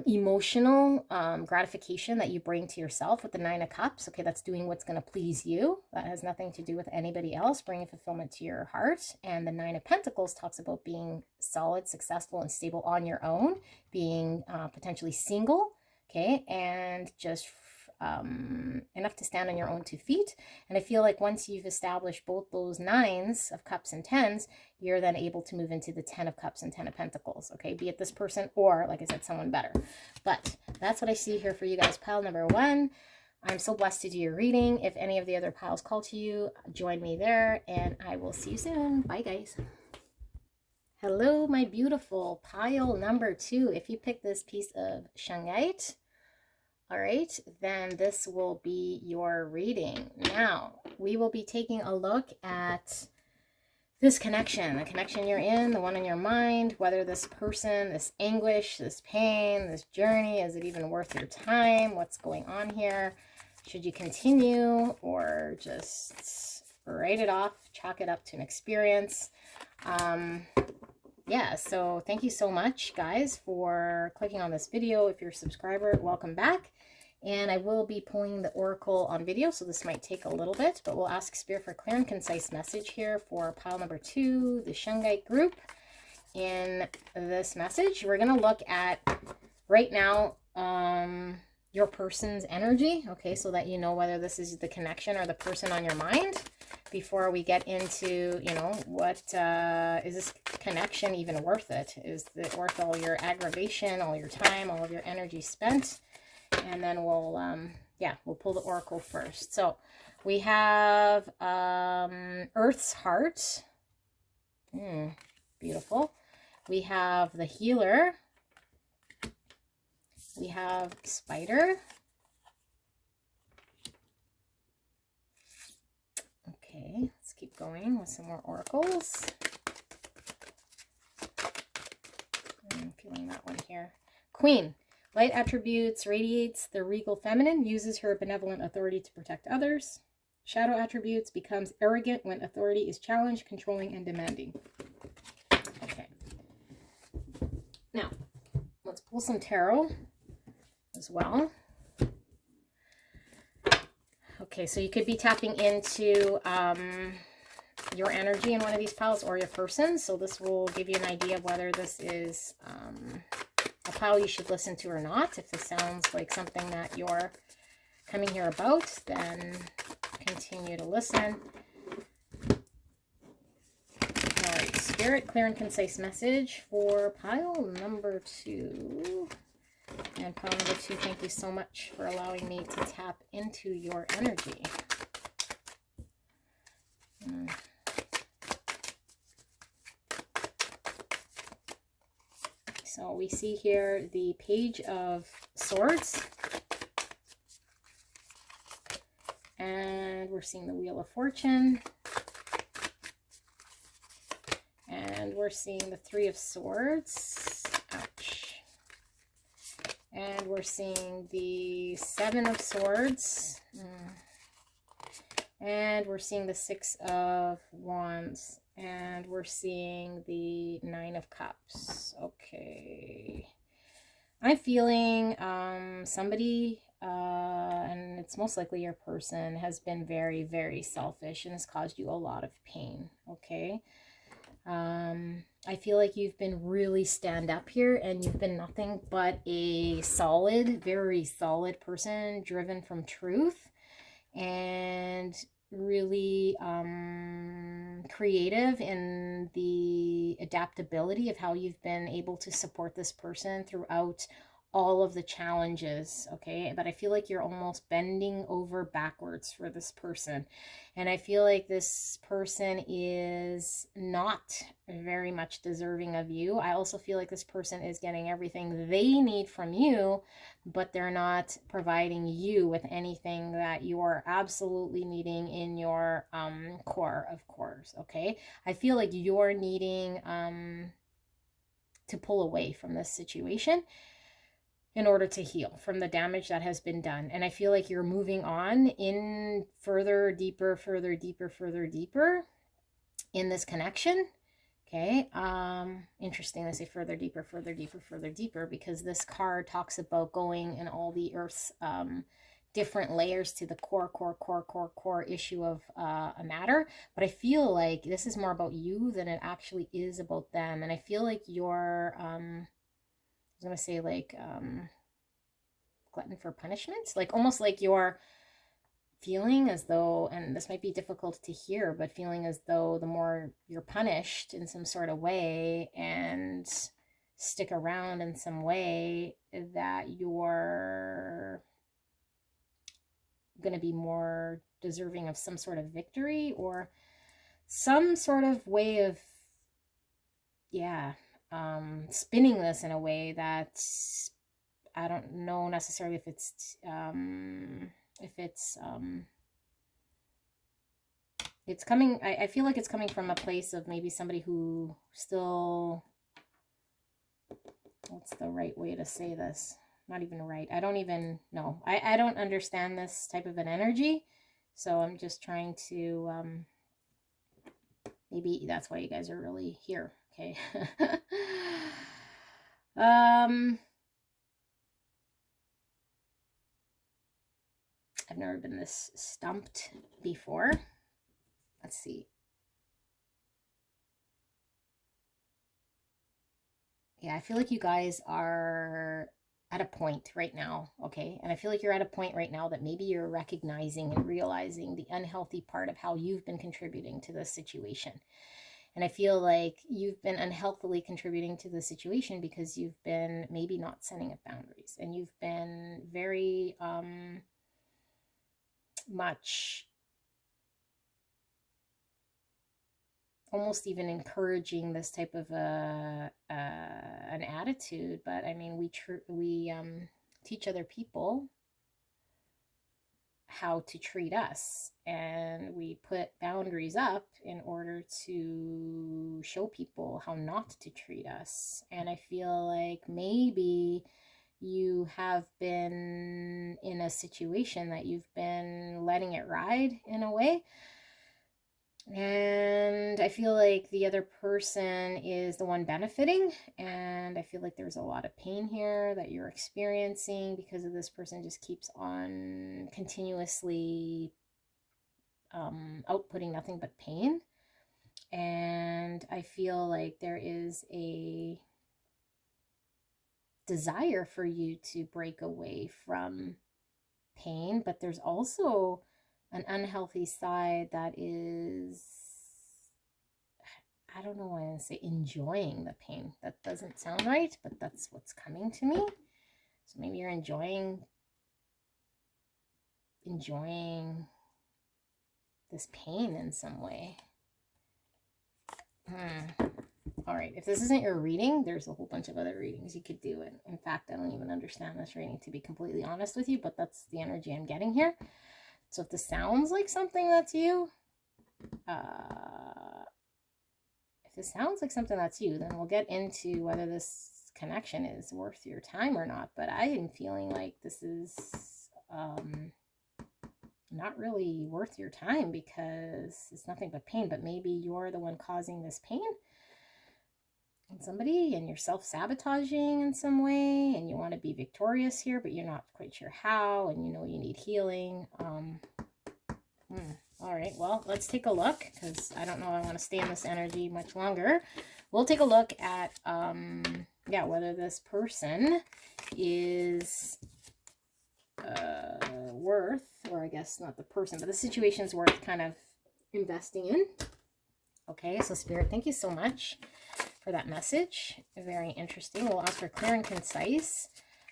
emotional gratification that you bring to yourself with the 9 of Cups, okay? That's doing what's going to please you. That has nothing to do with anybody else, bringing fulfillment to your heart. And the 9 of Pentacles talks about being solid, successful, and stable on your own, being potentially single, okay? And just enough to stand on your own 2 feet. And I feel like once you've established both those 9s of Cups and 10s, you're then able to move into the 10 of Cups and 10 of Pentacles, okay? Be it this person or, like I said, someone better. But that's what I see here for you guys. Pile number 1. I'm so blessed to do your reading. If any of the other piles call to you, join me there, and I will see you soon. Bye, guys. Hello, my beautiful pile number 2. If you pick this piece of shungite, All right, then this will be your reading. Now, we will be taking a look at this connection, the connection you're in, the one in your mind, whether this person, this anguish, this pain, this journey, is it even worth your time? What's going on here? Should you continue or just write it off, chalk it up to an experience? Yeah, so thank you so much, guys, for clicking on this video. If you're a subscriber, welcome back. And I will be pulling the oracle on video, so this might take a little bit, but we'll ask Spirit for a clear and concise message here for pile number 2, the Shungite group. In this message, we're going to look at, right now, your person's energy, okay, so that you know whether this is the connection or the person on your mind. Before we get into, you know, what is this connection even worth it? Is it worth all your aggravation, all your time, all of your energy spent? And then we'll, yeah, we'll pull the oracle first. So we have Earth's Heart. Beautiful. We have the Healer. We have Spider. Okay, let's keep going with some more oracles. I'm feeling that one here. Queen. Light attributes, radiates the regal feminine, uses her benevolent authority to protect others. Shadow attributes, becomes arrogant when authority is challenged, controlling, and demanding. Okay. Now, let's pull some tarot as well. Okay, so you could be tapping into your energy in one of these piles or your person. So this will give you an idea of whether this is a pile you should listen to or not. If this sounds like something that you're coming here about, then continue to listen. All right, Spirit, clear and concise message for pile number 2. And pile number 2, thank you so much for allowing me to tap into your energy. So we see here the Page of Swords. And we're seeing the Wheel of Fortune. And we're seeing the Three of Swords. Ouch. And we're seeing the Seven of Swords. And we're seeing the Six of Wands. And we're seeing the Nine of Cups. Okay. I'm feeling somebody, and it's most likely your person, has been very, very selfish and has caused you a lot of pain. Okay. I feel like you've been really stand up here, and you've been nothing but a solid, very solid person, driven from truth, and really creative in the adaptability of how you've been able to support this person throughout all of the challenges, okay? But I feel like you're almost bending over backwards for this person. And I feel like this person is not very much deserving of you. I also feel like this person is getting everything they need from you, but they're not providing you with anything that you are absolutely needing in your core of cores, okay? I feel like you're needing to pull away from this situation in order to heal from the damage that has been done. And I feel like you're moving on in further, deeper, further, deeper, further, deeper in this connection. Okay. Interesting. I say further, deeper, further, deeper, further, deeper, because this card talks about going in all the Earth's different layers to the core issue of a matter. But I feel like this is more about you than it actually is about them. And I feel like you're, I was going to say, like, glutton for punishment, like almost like you're feeling as though, and this might be difficult to hear, but feeling as though the more you're punished in some sort of way and stick around in some way, that you're going to be more deserving of some sort of victory or some sort of way of, yeah, spinning this in a way that I don't know necessarily if it's coming, I feel like it's coming from a place of maybe somebody who still, what's the right way to say this? Not even right. I don't even know. I don't understand this type of an energy. So I'm just trying to, maybe that's why you guys are really here. Okay. I've never been this stumped before. Let's see. Yeah, I feel like you guys are at a point right now, okay? And I feel like you're at a point right now that maybe you're recognizing and realizing the unhealthy part of how you've been contributing to this situation. And I feel like you've been unhealthily contributing to the situation because you've been maybe not setting up boundaries, and you've been very much almost even encouraging this type of an attitude. But I mean, we teach other people how to treat us, and we put boundaries up in order to show people how not to treat us. And I feel like maybe you have been in a situation that you've been letting it ride in a way. And I feel like the other person is the one benefiting. And I feel like there's a lot of pain here that you're experiencing because of this person just keeps on continuously outputting nothing but pain. And I feel like there is a desire for you to break away from pain, but there's also an unhealthy side that is, I don't know why I say enjoying the pain. That doesn't sound right, but that's what's coming to me. So maybe you're enjoying this pain in some way. All right, if this isn't your reading, there's a whole bunch of other readings you could do. And in fact, I don't even understand this reading, to be completely honest with you, but that's the energy I'm getting here. So if this sounds like something that's you, then we'll get into whether this connection is worth your time or not. But I am feeling like this is not really worth your time because it's nothing but pain. But maybe you're the one causing this pain in somebody, and you're self-sabotaging in some way, and you want to be victorious here, but you're not quite sure how, and you know you need healing. All right, well, let's take a look, because I don't know I want to stay in this energy much longer. We'll take a look at, whether this person is worth, or I guess not the person, but the situation's worth kind of investing in. Okay, so Spirit, thank you so much for that message. Very interesting. We'll ask for clear and concise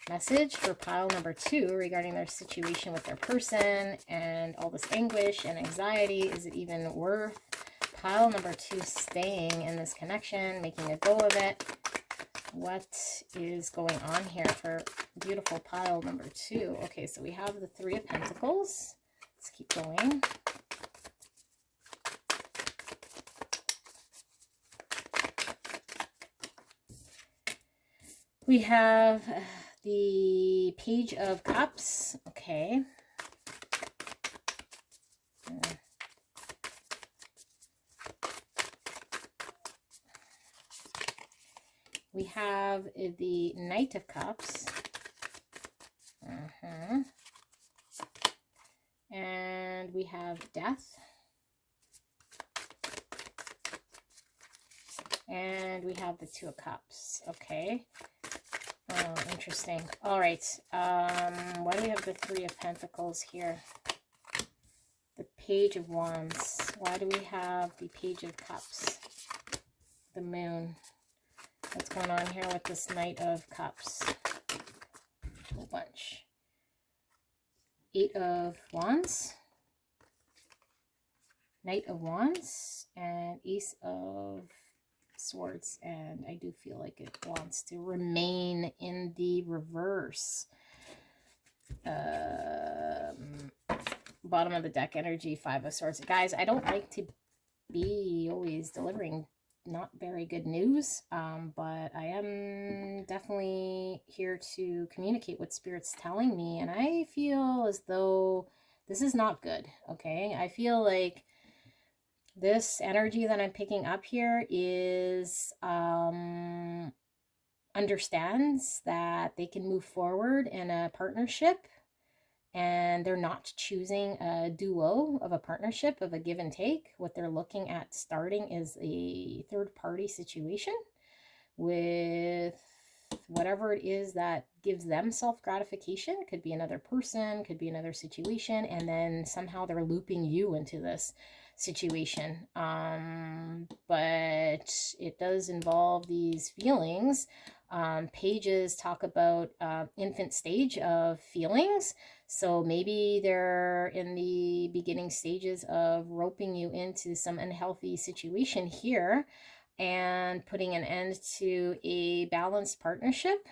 message for pile number 2 regarding their situation with their person and all this anguish and anxiety. Is it even worth pile number 2 staying in this connection, making a go of it? What is going on here for beautiful pile number 2? Okay, so we have the 3 of Pentacles. Let's keep going. We have the Page of Cups. Okay. We have the Knight of Cups. And we have Death. And we have the Two of Cups. Okay. Oh, interesting. All right. Why do we have the 3 of Pentacles here? The Page of Wands. Why do we have the Page of Cups? The Moon. What's going on here with this Knight of Cups? A whole bunch. 8 of Wands. Knight of Wands. And Ace of Swords, and I do feel like it wants to remain in the reverse. Bottom of the deck energy, Five of Swords. Guys, I don't like to be always delivering not very good news, but I am definitely here to communicate what Spirit's telling me, and I feel as though this is not good, okay? I feel like this energy that I'm picking up here is understands that they can move forward in a partnership, and they're not choosing a duo of a partnership of a give and take. What they're looking at starting is a third party situation with whatever it is that gives them self-gratification. Could be another person, could be another situation, and then somehow they're looping you into this situation. But it does involve these feelings. Pages talk about infant stage of feelings. So maybe they're in the beginning stages of roping you into some unhealthy situation here and putting an end to a balanced partnership.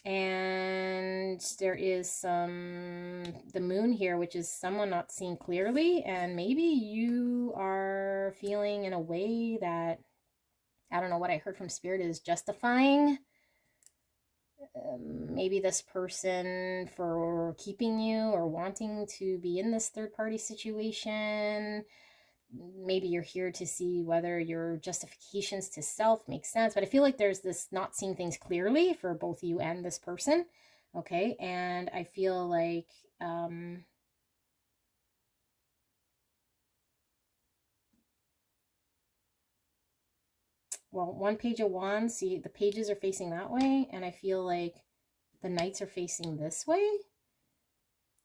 And there is the moon here, which is someone not seeing clearly, and maybe you are feeling in a way that, I don't know, what I heard from Spirit is justifying maybe this person for keeping you or wanting to be in this third party situation. Maybe you're here to see whether your justifications to self make sense, but I feel like there's this not seeing things clearly for both you and this person, okay? And I feel like well, one page of wands, see, the pages are facing that way, and I feel like the knights are facing this way.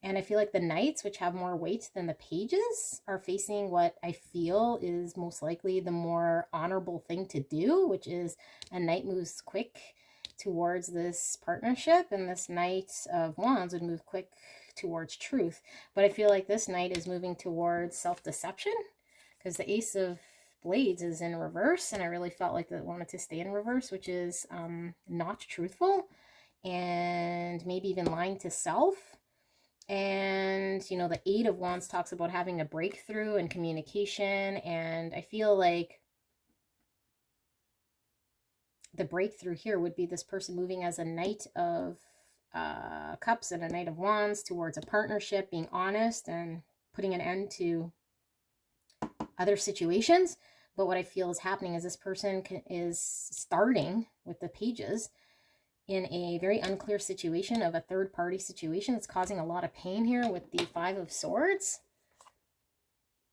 And I feel like the knights, which have more weight than the pages, are facing what I feel is most likely the more honorable thing to do, which is a knight moves quick towards this partnership, and this Knight of Wands would move quick towards truth. But I feel like this knight is moving towards self-deception, because the Ace of Blades is in reverse, and I really felt like it wanted to stay in reverse, which is not truthful, and maybe even lying to self. And, you know, the Eight of Wands talks about having a breakthrough and communication. And I feel like the breakthrough here would be this person moving as a Knight of Cups and a Knight of Wands towards a partnership, being honest and putting an end to other situations. But what I feel is happening is this person is starting with the pages in a very unclear situation of a third party situation. It's causing a lot of pain here with the Five of Swords.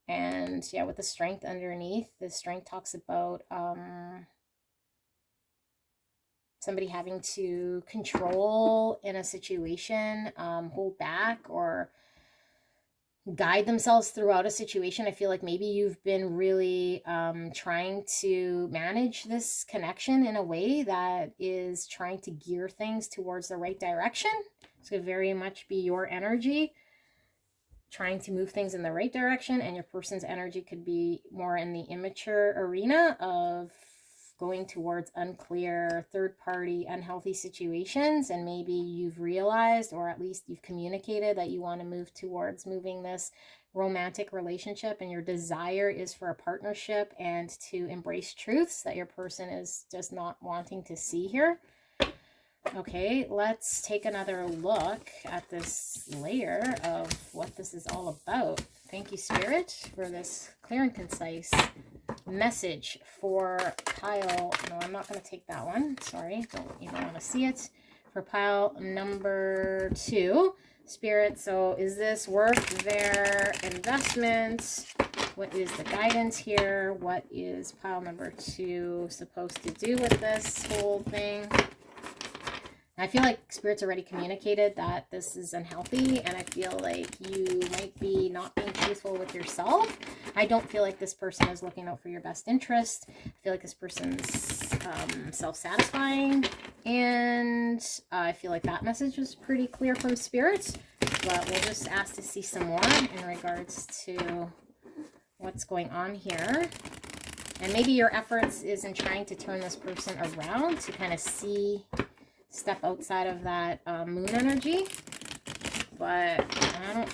And yeah, with the Strength underneath, the Strength talks about somebody having to control in a situation, hold back or guide themselves throughout a situation. I feel like maybe you've been really trying to manage this connection in a way that is trying to gear things towards the right direction. It's going to very much be your energy trying to move things in the right direction, and your person's energy could be more in the immature arena of going towards unclear, third-party, unhealthy situations. And maybe you've realized, or at least you've communicated, that you want to move towards moving this romantic relationship, and your desire is for a partnership and to embrace truths that your person is just not wanting to see here. Okay, let's take another look at this layer of what this is all about. Thank you, Spirit, for this clear and concise message for pile. No, I'm not going to take that one. Sorry, don't even want to see it. For pile number 2, Spirit. So is this worth their investment? What is the guidance here? What is pile number 2 supposed to do with this whole thing? I feel like Spirit's already communicated that this is unhealthy, and I feel like you might be not being truthful with yourself. I don't feel like this person is looking out for your best interest. I feel like this person's self-satisfying, and I feel like that message was pretty clear from Spirit, but we'll just ask to see some more in regards to what's going on here. And maybe your efforts is in trying to turn this person around to kind of step outside of that moon energy. But I don't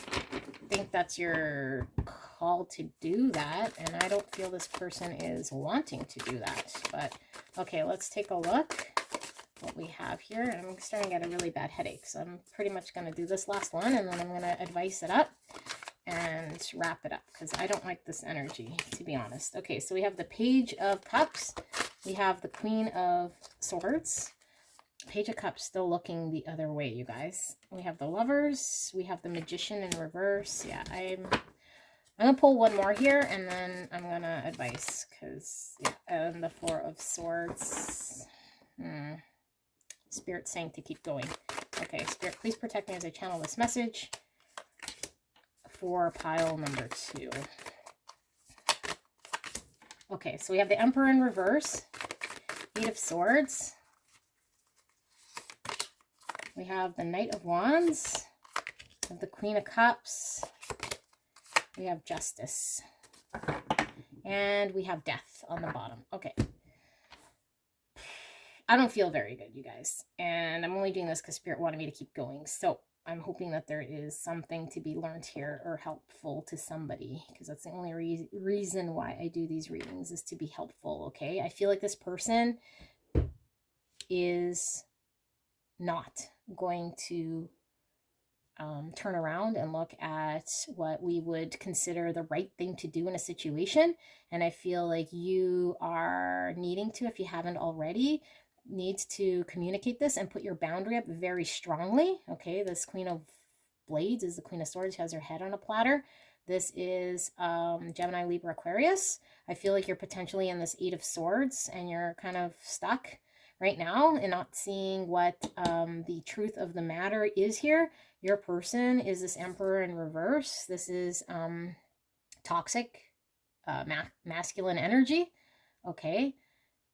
think that's your call to do that. And I don't feel this person is wanting to do that. But okay, let's take a look what we have here. And I'm starting to get a really bad headache. So I'm pretty much going to do this last one. And then I'm going to advice it up and wrap it up, because I don't like this energy, to be honest. Okay, so we have the Page of Cups. We have the Queen of Swords. Page of Cups still looking the other way, you guys. We have the Lovers. We have the Magician in reverse. Yeah, I'm going to pull one more here, and then I'm going to advice, because, yeah, and the Four of Swords. Spirit's saying to keep going. Okay, Spirit, please protect me as I channel this message for pile number 2. Okay, so we have the Emperor in reverse, Eight of Swords. We have the Knight of Wands, we have the Queen of Cups, we have Justice, and we have Death on the bottom. Okay. I don't feel very good, you guys, and I'm only doing this because Spirit wanted me to keep going. So I'm hoping that there is something to be learned here or helpful to somebody, because that's the only reason why I do these readings, is to be helpful, okay? I feel like this person is not going to turn around and look at what we would consider the right thing to do in a situation. And I feel like you are needing to, if you haven't already, needs to communicate this and put your boundary up very strongly. Okay, this Queen of Blades is the Queen of Swords. She has her head on a platter. This is Gemini, Libra, Aquarius. I feel like you're potentially in this Eight of Swords and you're kind of stuck right now and not seeing what the truth of the matter is here. Your person is this Emperor in reverse. This is toxic masculine energy. Okay,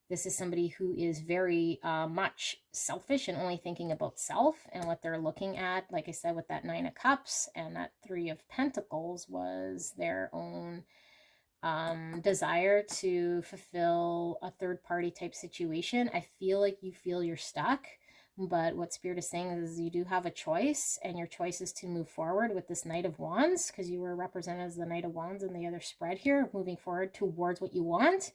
this is somebody who is very much selfish and only thinking about self and what they're looking at. Like I said, with that Nine of Cups and that Three of Pentacles was their own desire to fulfill a third-party type situation. I feel like you feel you're stuck, but what Spirit is saying is you do have a choice, and your choice is to move forward with this Knight of Wands, because you were represented as the Knight of Wands in the other spread here, moving forward towards what you want.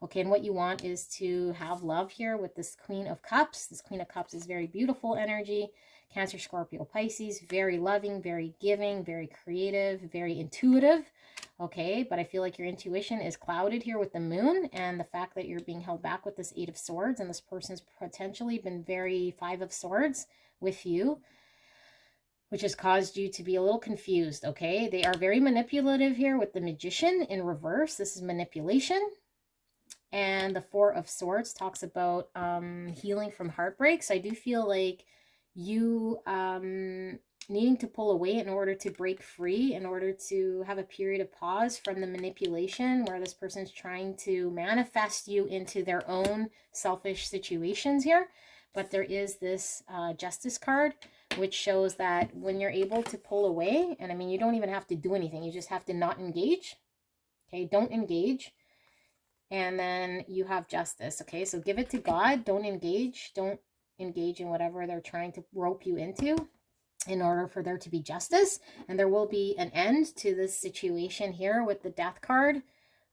Okay, and what you want is to have love here with this Queen of Cups. This Queen of Cups is very beautiful energy. Cancer, Scorpio, Pisces, very loving, very giving, very creative, very intuitive. Okay, but I feel like your intuition is clouded here with the Moon, and the fact that you're being held back with this Eight of Swords, and this person's potentially been very Five of Swords with you, which has caused you to be a little confused. Okay, they are very manipulative here with the Magician in reverse. This is manipulation. And the Four of Swords talks about healing from heartbreaks. I do feel like you needing to pull away in order to break free, in order to have a period of pause from the manipulation where this person's trying to manifest you into their own selfish situations here. But there is this Justice card, which shows that when you're able to pull away, and I mean, you don't even have to do anything. You just have to not engage. Okay, don't engage. And then you have Justice. Okay, so give it to God. Don't engage. Don't engage in whatever they're trying to rope you into in order for there to be justice. And there will be an end to this situation here with the Death card.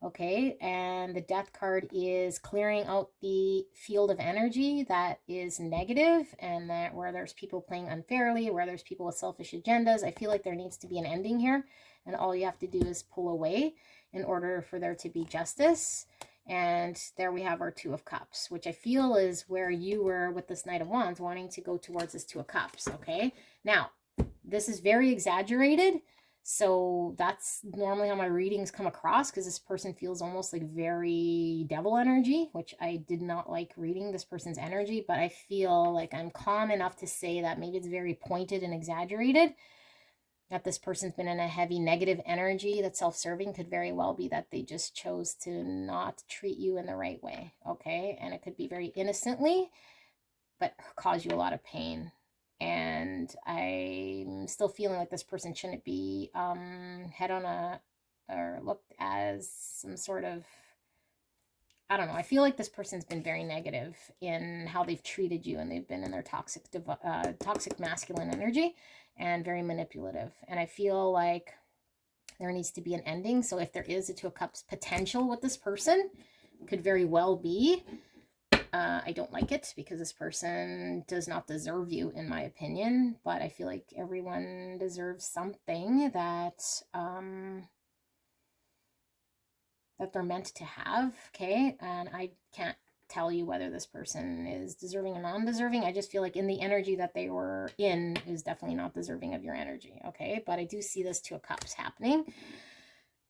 Okay, and the Death card is clearing out the field of energy that is negative, and that where there's people playing unfairly, where there's people with selfish agendas. I feel like there needs to be an ending here, and all you have to do is pull away in order for there to be justice. And there we have our Two of Cups, which I feel is where you were with this Knight of Wands, wanting to go towards this Two of Cups. Okay, now this is very exaggerated, so that's normally how my readings come across, because this person feels almost like very devil energy, which I did not like reading this person's energy. But I feel like I'm calm enough to say that maybe it's very pointed and exaggerated, that this person's been in a heavy negative energy that's self-serving. Could very well be that they just chose to not treat you in the right way. Okay, and it could be very innocently, but cause you a lot of pain. And I'm still feeling like this person shouldn't be head on a, or looked as some sort of I don't know. I feel like this person's been very negative in how they've treated you, and they've been in their toxic masculine energy and very manipulative. And I feel like there needs to be an ending. So if there is a Two of Cups potential with this person, could very well be. I don't like it because this person does not deserve you, in my opinion. But I feel like everyone deserves something that that they're meant to have, okay? And I can't tell you whether this person is deserving or non-deserving. I just feel like in the energy that they were in is definitely not deserving of your energy, okay? But I do see this Two of Cups happening.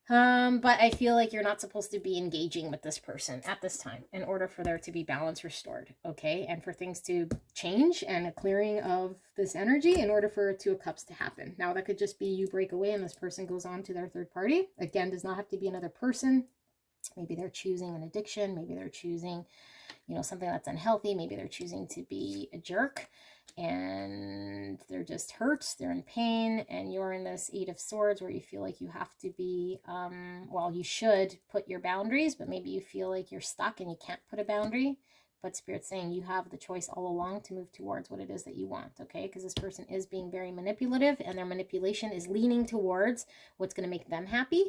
But I feel like you're not supposed to be engaging with this person at this time in order for there to be balance restored, okay? And for things to change and a clearing of this energy in order for a Two of Cups to happen. Now, that could just be you break away and this person goes on to their third party. Again, does not have to be another person. Maybe they're choosing an addiction. Maybe they're choosing, you know, something that's unhealthy. Maybe they're choosing to be a jerk and they're just hurt. They're in pain. And you're in this Eight of Swords where you feel like you have to be, well, you should put your boundaries, but maybe you feel like you're stuck and you can't put a boundary. But Spirit's saying you have the choice all along to move towards what it is that you want, okay? Because this person is being very manipulative and their manipulation is leaning towards what's going to make them happy.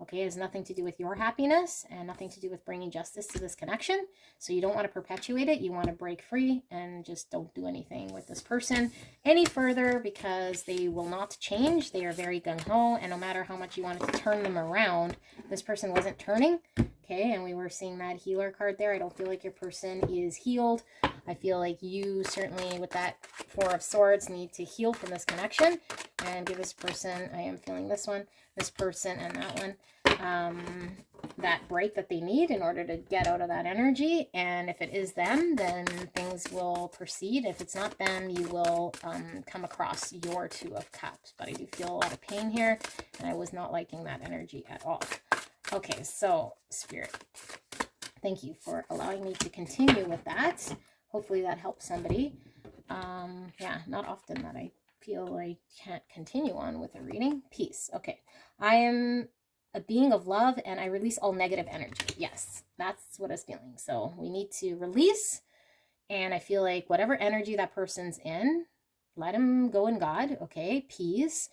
Okay, it has nothing to do with your happiness and nothing to do with bringing justice to this connection. So you don't want to perpetuate it. You want to break free and just don't do anything with this person any further because they will not change. They are very gung-ho, and no matter how much you wanted to turn them around, this person wasn't turning. Okay, and we were seeing that healer card there. I don't feel like your person is healed. I feel like you certainly, with that Four of Swords, need to heal from this connection and give this person, I am feeling this one, this person and that one, that break that they need in order to get out of that energy. And if it is them, then things will proceed. If it's not them, you will come across your Two of Cups. But I do feel a lot of pain here, and I was not liking that energy at all. Okay, so Spirit, thank you for allowing me to continue with that. Hopefully that helps somebody. Yeah, not often that I feel I can't continue on with a reading. Peace. Okay, I am a being of love and I release all negative energy. Yes, that's what I was feeling. So we need to release, and I feel like whatever energy that person's in, let him go in God. Okay, peace.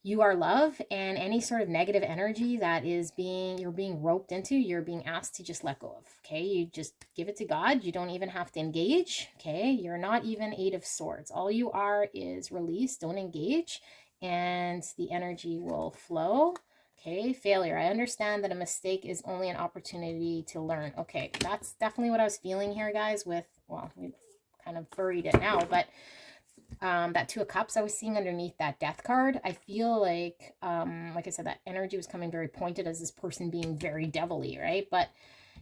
You are love, and any sort of negative energy that is you're being roped into, you're being asked to just let go of, okay? You just give it to God. You don't even have to engage, okay? You're not even Eight of Swords. All you are is release, don't engage, and the energy will flow, okay? Failure. I understand that a mistake is only an opportunity to learn. Okay, that's definitely what I was feeling here, guys, with, well, we've kind of buried it now, but that Two of Cups I was seeing underneath that Death card, I feel like I said, that energy was coming very pointed as this person being very devilly, right? But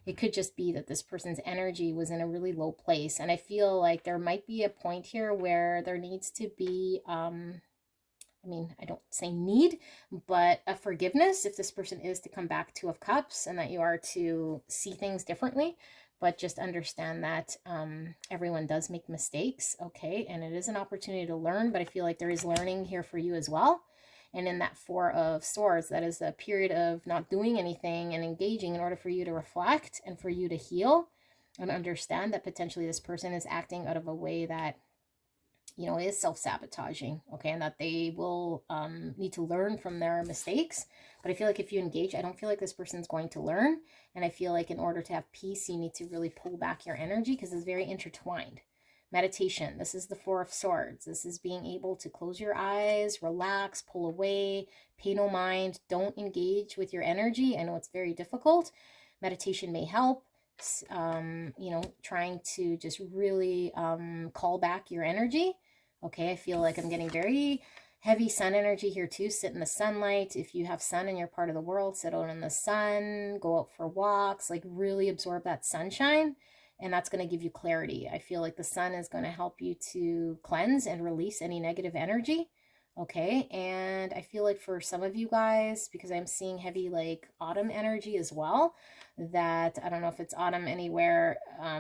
it could just be that this person's energy was in a really low place. And I feel like there might be a point here where there needs to be, I mean, I don't say need, but a forgiveness if this person is to come back Two of Cups, and that you are to see things differently. But just understand that everyone does make mistakes, okay? And it is an opportunity to learn, but I feel like there is learning here for you as well. And in that Four of Swords, that is a period of not doing anything and engaging in order for you to reflect and for you to heal and understand that potentially this person is acting out of a way that, you know, is self-sabotaging, okay? And that they will need to learn from their mistakes. But I feel like if you engage, I don't feel like this person's going to learn. And I feel like in order to have peace, you need to really pull back your energy because it's very intertwined. Meditation. This is the Four of Swords. This is being able to close your eyes, relax, pull away, pay no mind. Don't engage with your energy. I know it's very difficult. Meditation may help. You know, trying to just really call back your energy. Okay, I feel like I'm getting very heavy sun energy here too. Sit in the sunlight. If you have sun in your part of the world, sit out in the sun, go out for walks, like really absorb that sunshine. And that's going to give you clarity. I feel like the sun is going to help you to cleanse and release any negative energy. Okay, and I feel like for some of you guys, because I'm seeing heavy like autumn energy as well, that I don't know if it's autumn anywhere,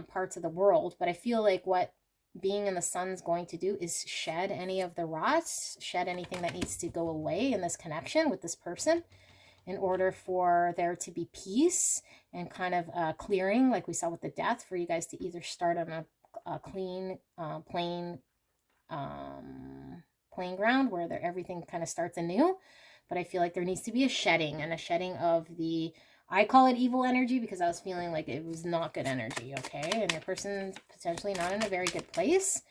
parts of the world, but I feel like what being in the sun's going to do is shed any of the rots, shed anything that needs to go away in this connection with this person. in order for there to be peace and kind of clearing, like we saw with the death, for you guys to either start on a clean, plain ground where everything kind of starts anew. But I feel like there needs to be a shedding, and a shedding of the, I call it evil energy because I was feeling like it was not good energy, okay? And your person's potentially not in a very good place.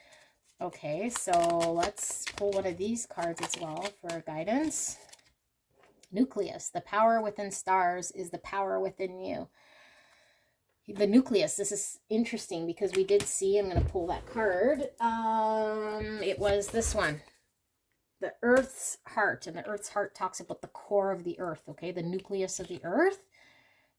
Okay, so let's pull one of these cards as well for guidance. Nucleus, the power within stars is the power within you. The nucleus, this is interesting because we did see, I'm going to pull that card. It was this one. The Earth's heart, and the Earth's heart talks about the core of the Earth, okay? The nucleus of the Earth.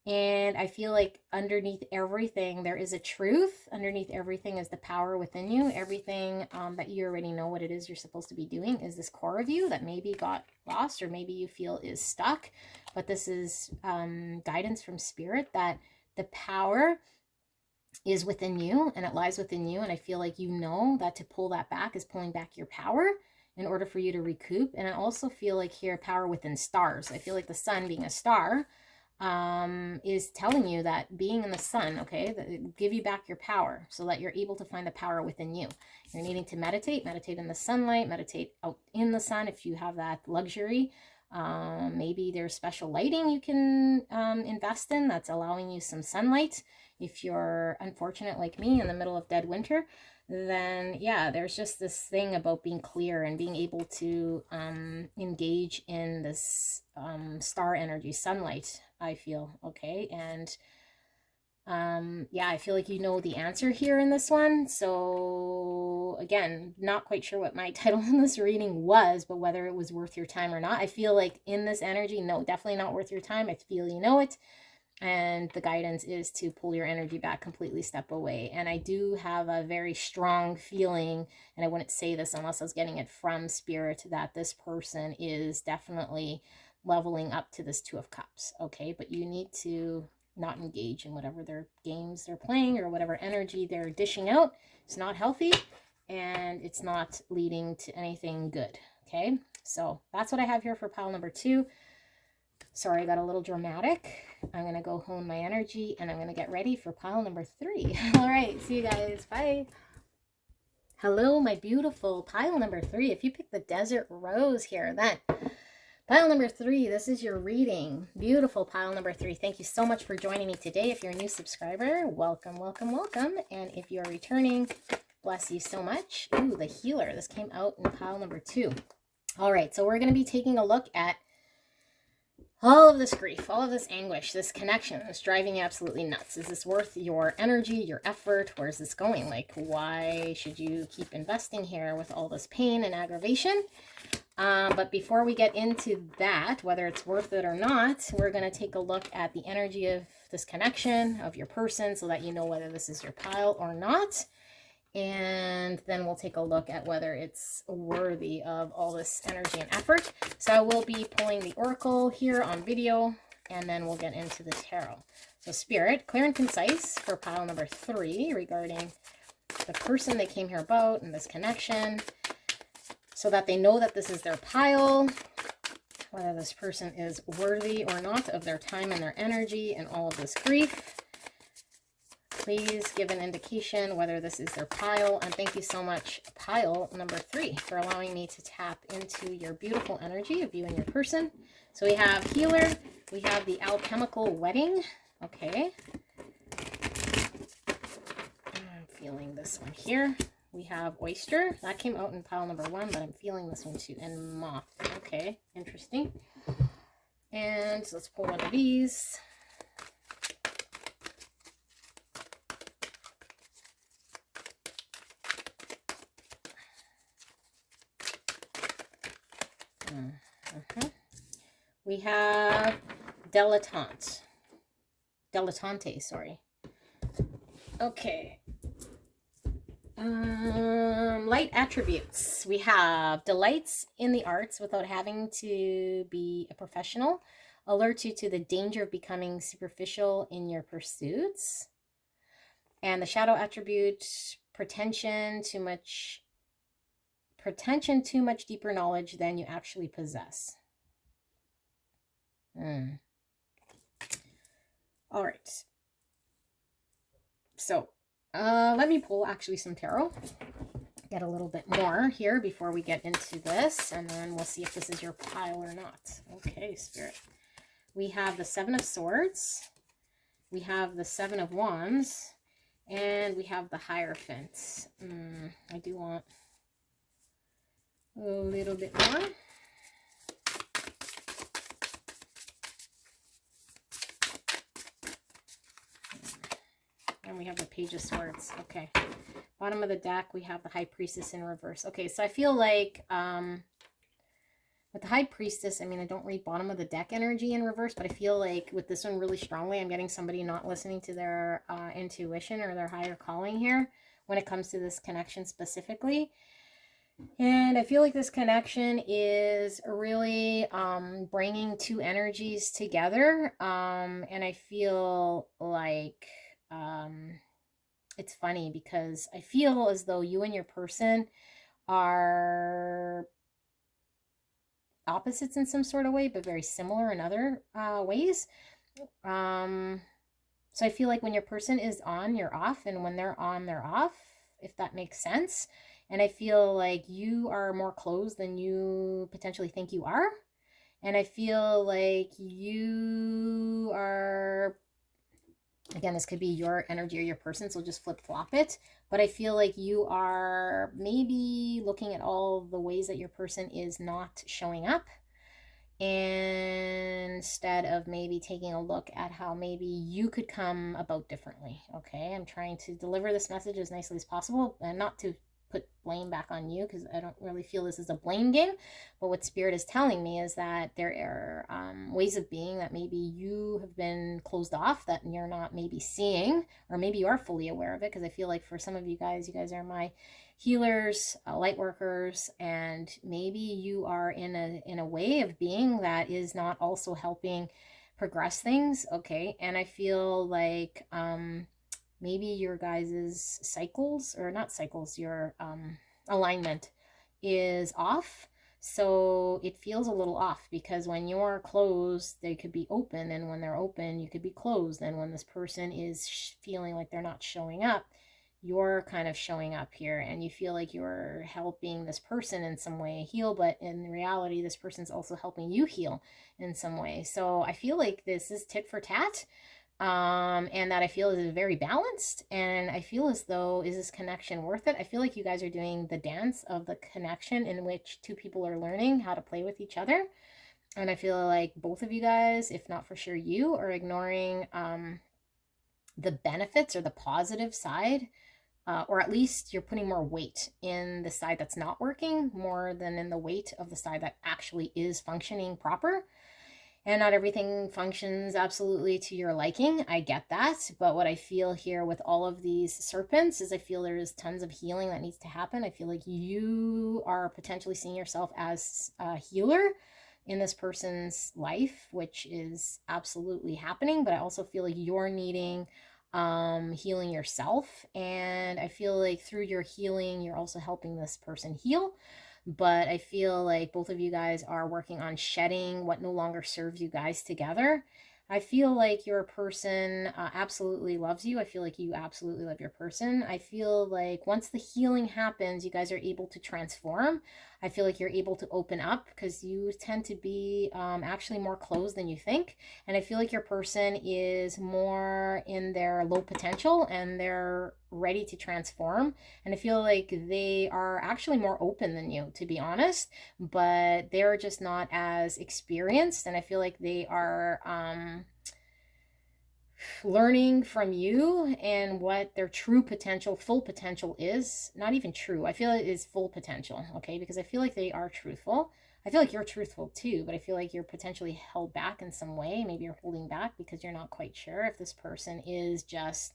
And I feel like underneath everything, there is a truth. Underneath everything is the power within you. Everything that you already know what it is you're supposed to be doing is this core of you that maybe got lost or maybe you feel is stuck. But this is guidance from Spirit that the power is within you and it lies within you. And I feel like you know that to pull that back is pulling back your power in order for you to recoup. And I also feel like here, power within stars. I feel like the sun being a star is telling you that being in the sun, okay, that give you back your power so that you're able to find the power within you. You're needing to meditate in the sunlight, meditate out in the sun if you have that luxury. Maybe there's special lighting you can invest in that's allowing you some sunlight. If you're unfortunate like me in the middle of dead winter, then yeah, there's just this thing about being clear and being able to engage in this star energy, sunlight, I feel, okay? And yeah, I feel like you know the answer here in this one. So again, not quite sure what my title in this reading was, but whether it was worth your time or not. I feel like in this energy, no, definitely not worth your time. I feel you know it. And the guidance is to pull your energy back, completely step away. And I do have a very strong feeling, and I wouldn't say this unless I was getting it from Spirit, that this person is definitely leveling up to this Two of Cups, okay? But you need to not engage in whatever their games they're playing or whatever energy they're dishing out. It's not healthy, and it's not leading to anything good, okay? So that's what I have here for pile number 2. Sorry, I got a little dramatic. I'm going to go hone my energy and I'm going to get ready for pile number 3. All right, see you guys. Bye. Hello, my beautiful pile number 3. If you pick the Desert Rose here, then pile number 3, this is your reading. Beautiful pile number 3. Thank you so much for joining me today. If you're a new subscriber, welcome, welcome, welcome. And if you're returning, bless you so much. Ooh, the Healer. This came out in pile number 2. All right, so we're going to be taking a look at all of this grief, all of this anguish, this connection is driving you absolutely nuts. Is this worth your energy, your effort? Where's this going? Like, why should you keep investing here with all this pain and aggravation? But before we get into that, whether it's worth it or not, we're going to take a look at the energy of this connection, of your person, so that you know whether this is your pile or not. And then we'll take a look at whether it's worthy of all this energy and effort. So I will be pulling the oracle here on video, and then we'll get into the tarot. So Spirit, clear and concise for pile number 3 regarding the person they came here about and this connection, so that they know that this is their pile, whether this person is worthy or not of their time and their energy and all of this grief. Please give an indication whether this is their pile. And thank you so much, pile number 3, for allowing me to tap into your beautiful energy of you and your person. So we have Healer. We have the Alchemical Wedding. Okay. I'm feeling this one here. We have Oyster. That came out in pile number 1, but I'm feeling this one too. And Moth. Okay. Interesting. And so let's pull one of these. We have Dilettante, sorry. Okay. Light attributes. We have delights in the arts without having to be a professional. Alert you to the danger of becoming superficial in your pursuits. And the shadow attribute, pretension, too much deeper knowledge than you actually possess. All right. So let me pull actually some tarot. Get a little bit more here before we get into this, and then we'll see if this is your pile or not. Okay, Spirit. We have the Seven of Swords. We have the Seven of Wands. And we have the Hierophant. I do want a little bit more. And we have the Page of Swords. Okay. Bottom of the deck, we have the High Priestess in reverse. Okay, so I feel like with the High Priestess, I mean, I don't read bottom of the deck energy in reverse, but I feel like with this one really strongly, I'm getting somebody not listening to their intuition or their higher calling here when it comes to this connection specifically. And I feel like this connection is really bringing two energies together. And I feel like it's funny because I feel as though you and your person are opposites in some sort of way, but very similar in other ways. So I feel like when your person is on, you're off, and when they're on, they're off, if that makes sense. And I feel like you are more closed than you potentially think you are. And I feel like you are, again, this could be your energy or your person, so just flip-flop it. But I feel like you are maybe looking at all the ways that your person is not showing up, instead of maybe taking a look at how maybe you could come about differently. Okay, I'm trying to deliver this message as nicely as possible, and not to put blame back on you, because I don't really feel this is a blame game. But what Spirit is telling me is that there are ways of being that maybe you have been closed off, that you're not maybe seeing, or maybe you are fully aware of it. Because I feel like for some of you guys are my healers, light workers, and maybe you are in a way of being that is not also helping progress things. Okay, and I feel like maybe your guys's cycles, or not cycles, your alignment is off. So it feels a little off, because when you're closed, they could be open, and when they're open, you could be closed. And when this person is feeling like they're not showing up, you're kind of showing up here, and you feel like you're helping this person in some way heal, but in reality, this person's also helping you heal in some way. So I feel like this is tit for tat. And that I feel is very balanced, and I feel as though, is this connection worth it? I feel like you guys are doing the dance of the connection, in which two people are learning how to play with each other. And I feel like both of you guys, if not for sure you, are ignoring the benefits or the positive side, or at least you're putting more weight in the side that's not working more than in the weight of the side that actually is functioning proper. And not everything functions absolutely to your liking. I get that. But what I feel here with all of these serpents is I feel there is tons of healing that needs to happen. I feel like you are potentially seeing yourself as a healer in this person's life, which is absolutely happening. But I also feel like you're needing healing yourself. And I feel like through your healing, you're also helping this person heal. But I feel like both of you guys are working on shedding what no longer serves you guys together. I feel like your person absolutely loves you. I feel like you absolutely love your person. I feel like once the healing happens, you guys are able to transform. I feel like you're able to open up, because you tend to be actually more closed than you think. And I feel like your person is more in their low potential, and they're ready to transform. And I feel like they are actually more open than you, to be honest, but they're just not as experienced. And I feel like they are learning from you and what their true potential, full potential is. Not even true. I feel it is full potential, okay? Because I feel like they are truthful. I feel like you're truthful too, but I feel like you're potentially held back in some way. Maybe you're holding back because you're not quite sure if this person is just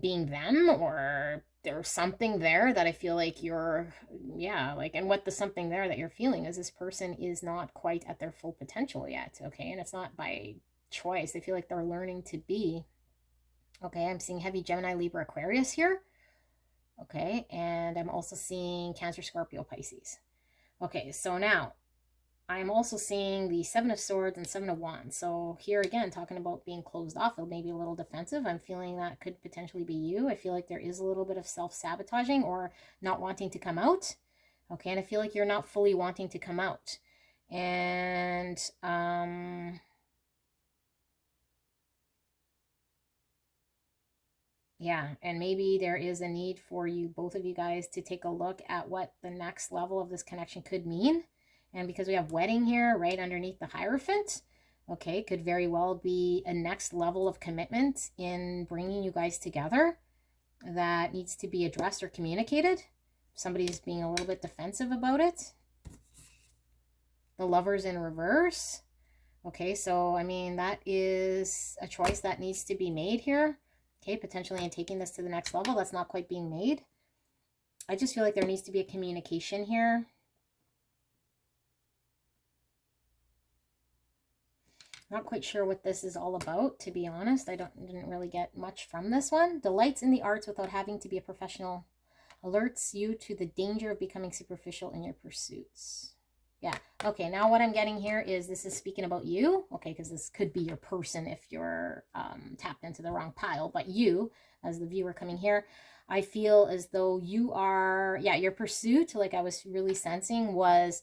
being them, or there's something there that I feel like you're, yeah, like, and what the something there that you're feeling is this person is not quite at their full potential yet, okay? And it's not by choice. I feel like they're learning to be, okay? I'm seeing heavy Gemini, Libra, Aquarius here, okay? And I'm also seeing Cancer, Scorpio, Pisces. Okay, so now I'm also seeing the Seven of Swords and Seven of Wands. So here again, talking about being closed off, or maybe a little defensive. I'm feeling that could potentially be you. I feel like there is a little bit of self-sabotaging or not wanting to come out. Okay, and I feel like you're not fully wanting to come out. And yeah, and maybe there is a need for you, both of you guys, to take a look at what the next level of this connection could mean. And because we have wedding here right underneath the Hierophant, okay, could very well be a next level of commitment in bringing you guys together that needs to be addressed or communicated. Somebody's being a little bit defensive about it. The Lovers in reverse. Okay, so I mean, that is a choice that needs to be made here. Okay, potentially in taking this to the next level. That's not quite being made. I just feel like there needs to be a communication here. Not quite sure what this is all about, to be honest. I didn't really get much from this one. Delights in the arts without having to be a professional. Alerts you to the danger of becoming superficial in your pursuits. Yeah. Okay, now what I'm getting here is this is speaking about you. Okay, because this could be your person if you're tapped into the wrong pile. But you, as the viewer coming here, I feel as though you are, yeah, your pursuit, like I was really sensing, was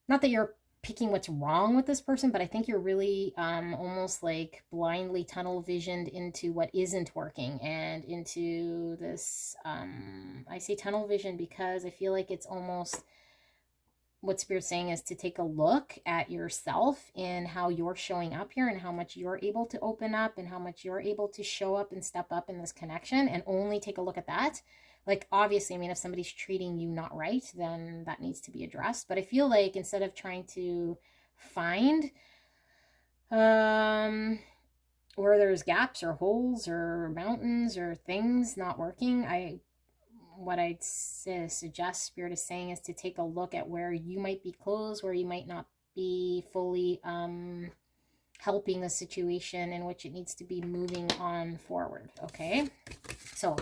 not that you're picking what's wrong with this person, but I think you're really almost like blindly tunnel visioned into what isn't working and into this, I say tunnel vision because I feel like it's almost what Spirit's saying is to take a look at yourself and how you're showing up here and how much you're able to open up and how much you're able to show up and step up in this connection, and only take a look at that. Like, obviously, I mean, if somebody's treating you not right, then that needs to be addressed. But I feel like instead of trying to find where there's gaps or holes or mountains or things not working, what I'd suggest Spirit is saying is to take a look at where you might be closed, where you might not be fully helping the situation in which it needs to be moving on forward. Okay, so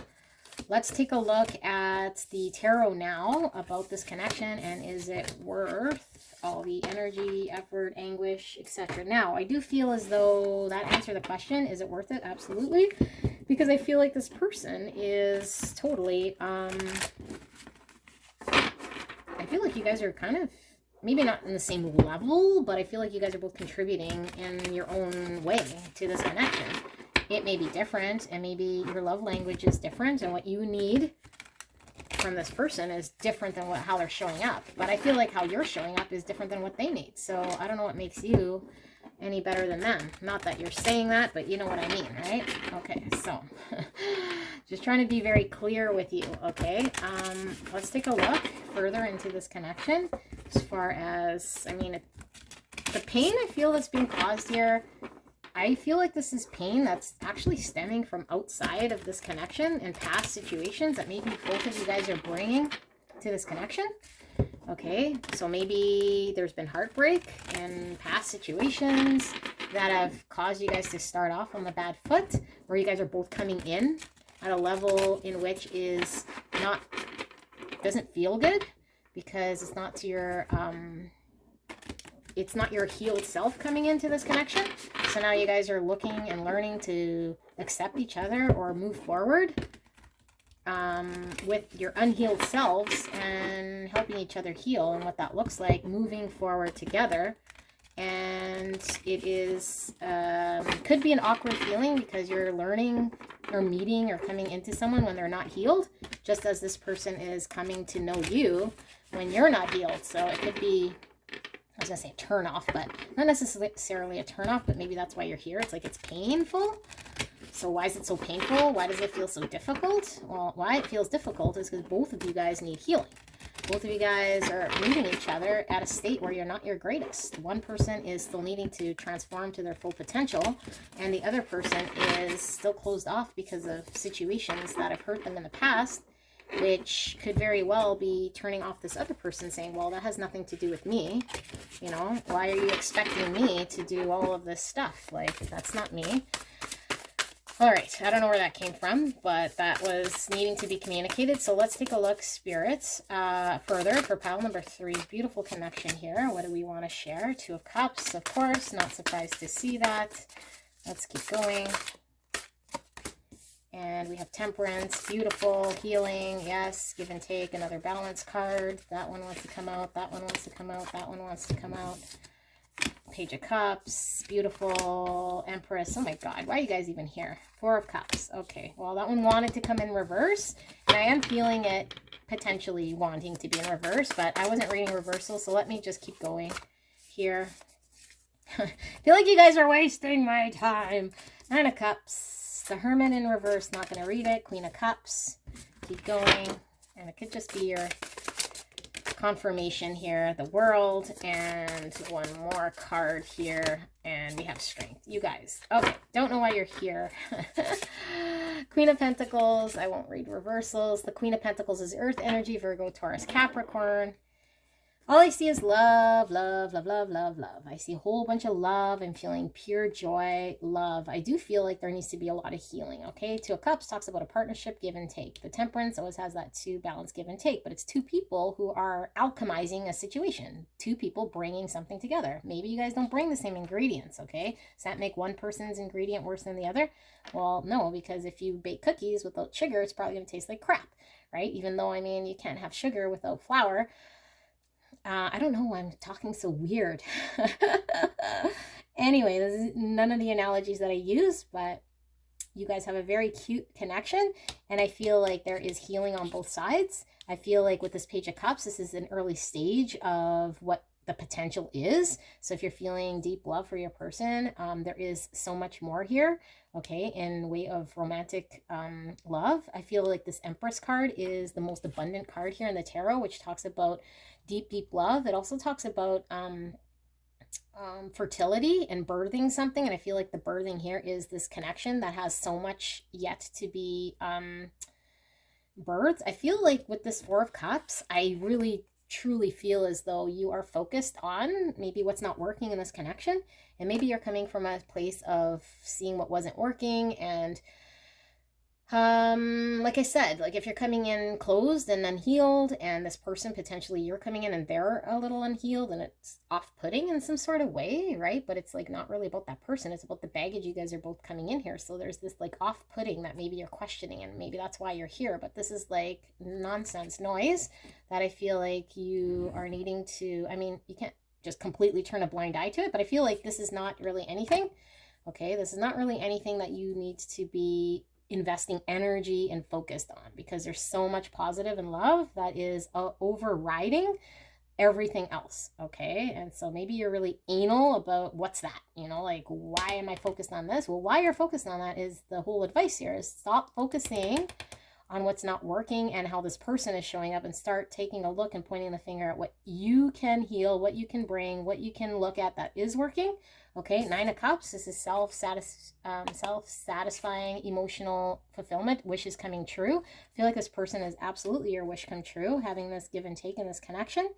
let's take a look at the tarot now about this connection, and is it worth all the energy, effort, anguish, etc. Now, I do feel as though that answered the question, is it worth it? Absolutely. Because I feel like this person is totally, I feel like you guys are kind of, maybe not in the same level, but I feel like you guys are both contributing in your own way to this connection. It may be different, and maybe your love language is different, and what you need from this person is different than how they're showing up. But I feel like how you're showing up is different than what they need. So I don't know what makes you any better than them. Not that you're saying that, but you know what I mean, right? Okay, so just trying to be very clear with you, okay? Let's take a look further into this connection as far as, I mean, the pain I feel that's being caused here, I feel like this is pain that's actually stemming from outside of this connection and past situations that maybe both of you guys are bringing to this connection. Okay, so maybe there's been heartbreak and past situations that have caused you guys to start off on the bad foot, where you guys are both coming in at a level in which is not, doesn't feel good, because it's not to your, it's not your healed self coming into this connection. So now you guys are looking and learning to accept each other or move forward with your unhealed selves and helping each other heal, and what that looks like moving forward together. And it is, could be an awkward feeling because you're learning or meeting or coming into someone when they're not healed, just as this person is coming to know you when you're not healed. So it could be, I was going to say a turn off, but not necessarily a turn off, but maybe that's why you're here. It's like it's painful. So why is it so painful? Why does it feel so difficult? Well, why it feels difficult is because both of you guys need healing. Both of you guys are meeting each other at a state where you're not your greatest. One person is still needing to transform to their full potential, and the other person is still closed off because of situations that have hurt them in the past, which could very well be turning off this other person, saying, well, that has nothing to do with me. You know, why are you expecting me to do all of this stuff? Like, that's not me. All right, I don't know where that came from, but that was needing to be communicated. So let's take a look, spirits, further for pile number 3. Beautiful connection here. What do we want to share? 2 of Cups, of course. Not surprised to see that. Let's keep going. And we have Temperance, beautiful, healing, yes, give and take, another balance card. That one wants to come out, that one wants to come out, that one wants to come out. Page of Cups, beautiful, Empress. Oh my God, why are you guys even here? 4 of Cups. Okay, well, that one wanted to come in reverse, and I am feeling it potentially wanting to be in reverse, but I wasn't reading reversal, so let me just keep going here. I feel like you guys are wasting my time. 9 of Cups, the Hermit in reverse, not going to read it. Queen of Cups, keep going, and it could just be your confirmation here, the World, and one more card here, and we have Strength. You guys, okay, don't know why you're here. Queen of Pentacles, I won't read reversals. The Queen of Pentacles is Earth energy, Virgo, Taurus, Capricorn. All I see is love, love, love, love, love, love. I see a whole bunch of love. I'm feeling pure joy, love. I do feel like there needs to be a lot of healing, okay? 2 of Cups talks about a partnership, give and take. The Temperance always has that 2 balance, give and take, but it's 2 people who are alchemizing a situation. 2 people bringing something together. Maybe you guys don't bring the same ingredients, okay? Does that make one person's ingredient worse than the other? Well, no, because if you bake cookies without sugar, it's probably going to taste like crap, right? Even though, I mean, you can't have sugar without flour. I don't know why I'm talking so weird. Anyway, this is none of the analogies that I use, but you guys have a very cute connection, and I feel like there is healing on both sides. I feel like with this Page of Cups, this is an early stage of what the potential is. So if you're feeling deep love for your person, there is so much more here, okay, in way of romantic love. I feel like this Empress card is the most abundant card here in the tarot, which talks about deep, deep love. It also talks about fertility and birthing something, and I feel like the birthing here is this connection that has so much yet to be birthed. I feel like with this 4 of Cups, I really truly feel as though you are focused on maybe what's not working in this connection, and maybe you're coming from a place of seeing what wasn't working, and like I said, like if you're coming in closed and unhealed, and this person potentially you're coming in and they're a little unhealed, and it's off-putting in some sort of way, right? But it's like not really about that person, it's about the baggage you guys are both coming in here. So there's this like off-putting that maybe you're questioning, and maybe that's why you're here. But this is like nonsense noise that I feel like you are needing to, I mean, you can't just completely turn a blind eye to it, but I feel like this is not really anything, okay? This is not really anything that you need to be investing energy and focused on, because there's so much positive and love that is overriding everything else, okay? And so maybe you're really anal about what's that, you know, like, why am I focused on this? Well, why you're focused on that is the whole advice here is stop focusing on what's not working and how this person is showing up, and start taking a look and pointing the finger at what you can heal, what you can bring, what you can look at that is working. Okay, 9 of Cups, this is self-satisfying emotional fulfillment, wishes coming true. I feel like this person is absolutely your wish come true, having this give and take in this connection.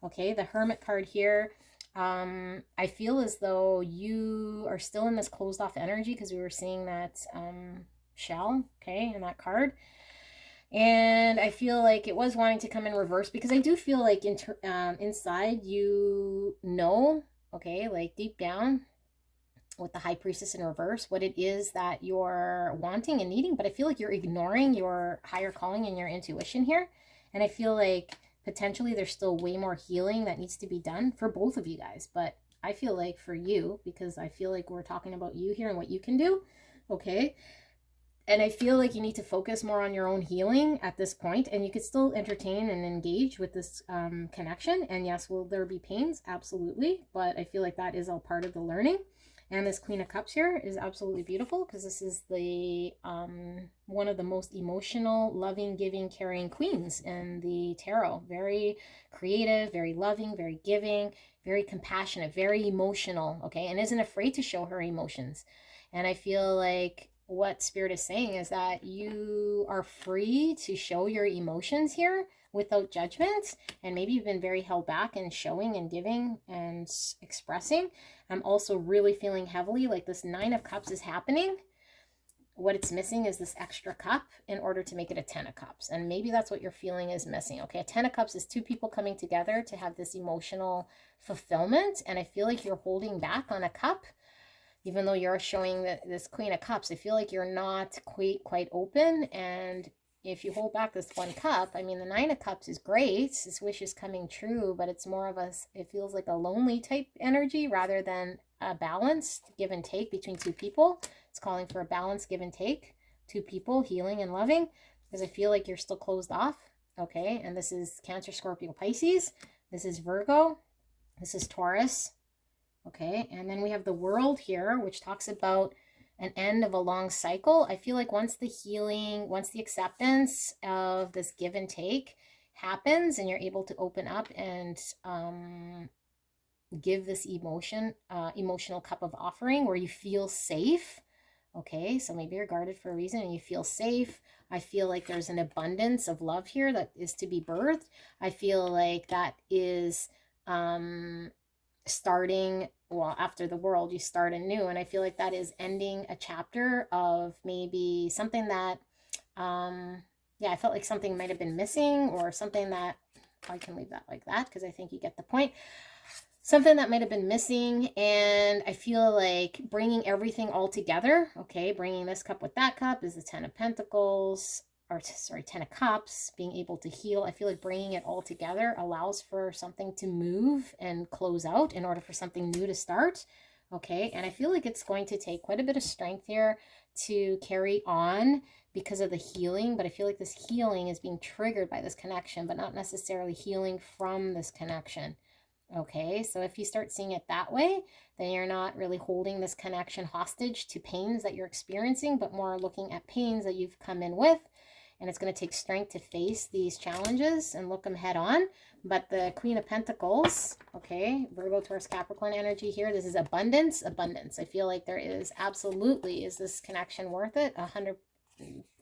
Okay, the Hermit card here, I feel as though you are still in this closed off energy, because we were seeing that shell, okay, in that card. And I feel like it was wanting to come in reverse, because I do feel like inside you know, okay, like deep down with the High Priestess in reverse, what it is that you're wanting and needing, but I feel like you're ignoring your higher calling and your intuition here. And I feel like potentially there's still way more healing that needs to be done for both of you guys. But I feel like for you, because I feel like we're talking about you here and what you can do, okay? And I feel like you need to focus more on your own healing at this point, and you could still entertain and engage with this connection. And yes, will there be pains? Absolutely. But I feel like that is all part of the learning. And this Queen of Cups here is absolutely beautiful, because this is the one of the most emotional, loving, giving, caring queens in the tarot. Very creative, very loving, very giving, very compassionate, very emotional, okay? And isn't afraid to show her emotions. And I feel like what Spirit is saying is that you are free to show your emotions here without judgment, and maybe you've been very held back in showing and giving and expressing. I'm also really feeling heavily like this 9 of Cups is happening what it's missing is this extra cup in order to make it a 10 of cups. And maybe that's what you're feeling is missing. Okay, a 10 of cups is two people coming together to have this emotional fulfillment. And I feel like you're holding back on a cup, even though you're showing this Queen of Cups. I feel like you're not quite open. And if you hold back this one cup, I mean, the 9 of Cups is great. This wish is coming true, but it's more of it feels like a lonely type energy rather than a balanced give and take between two people. It's calling for a balanced give and take, two people, healing and loving, because I feel like you're still closed off. Okay, and this is Cancer, Scorpio, Pisces. This is Virgo. This is Taurus. Okay, and then we have the World here, which talks about an end of a long cycle. I feel like once the healing, once the acceptance of this give and take happens and you're able to open up and give this emotional cup of offering where you feel safe. Okay, so maybe you're guarded for a reason and you feel safe. I feel like there's an abundance of love here that is to be birthed. I feel like that is starting, well, after the World, you start anew. And I feel like that is ending a chapter of maybe something that, yeah, I felt like something might have been missing, or something that, I can leave that like that because I think you get the point. Something that might have been missing, and I feel like bringing everything all together, okay, bringing this cup with that cup is the 10 of Pentacles, or sorry, 10 of Cups, being able to heal. I feel like bringing it all together allows for something to move and close out in order for something new to start, okay, and I feel like it's going to take quite a bit of strength here to carry on because of the healing, but I feel like this healing is being triggered by this connection, but not necessarily healing from this connection. Okay, so if you start seeing it that way, then you're not really holding this connection hostage to pains that you're experiencing, but more looking at pains that you've come in with. And it's going to take strength to face these challenges and look them head on. But the Queen of Pentacles, okay, Virgo, Taurus, Capricorn energy here, this is abundance, abundance. I feel like there is absolutely, is this connection worth it? 100,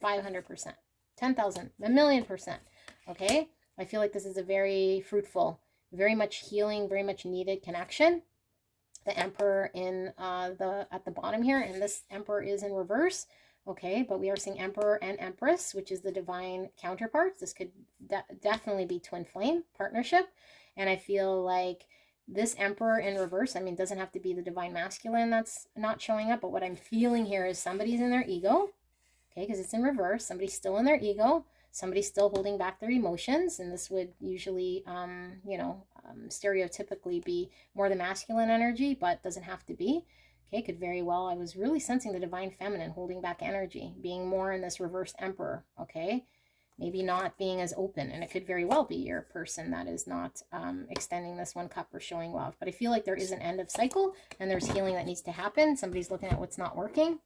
500%, 10,000, 1,000,000%, okay? I feel like this is a very fruitful, very much healing, very much needed connection. The Emperor in at the bottom here, and this Emperor is in reverse. Okay, but we are seeing Emperor and Empress, which is the divine counterparts. This could definitely be twin flame partnership. And I feel like this Emperor in reverse, I mean, doesn't have to be the divine masculine that's not showing up, but what I'm feeling here is somebody's in their ego, okay, because it's in reverse. Somebody's still in their ego. Somebody's still holding back their emotions, and this would usually, stereotypically be more the masculine energy, but doesn't have to be. Okay, could very well, I was really sensing the divine feminine holding back energy, being more in this reverse Emperor, okay? Maybe not being as open, and it could very well be your person that is not extending this one cup or showing love. But I feel like there is an end of cycle, and there's healing that needs to happen. Somebody's looking at what's not working,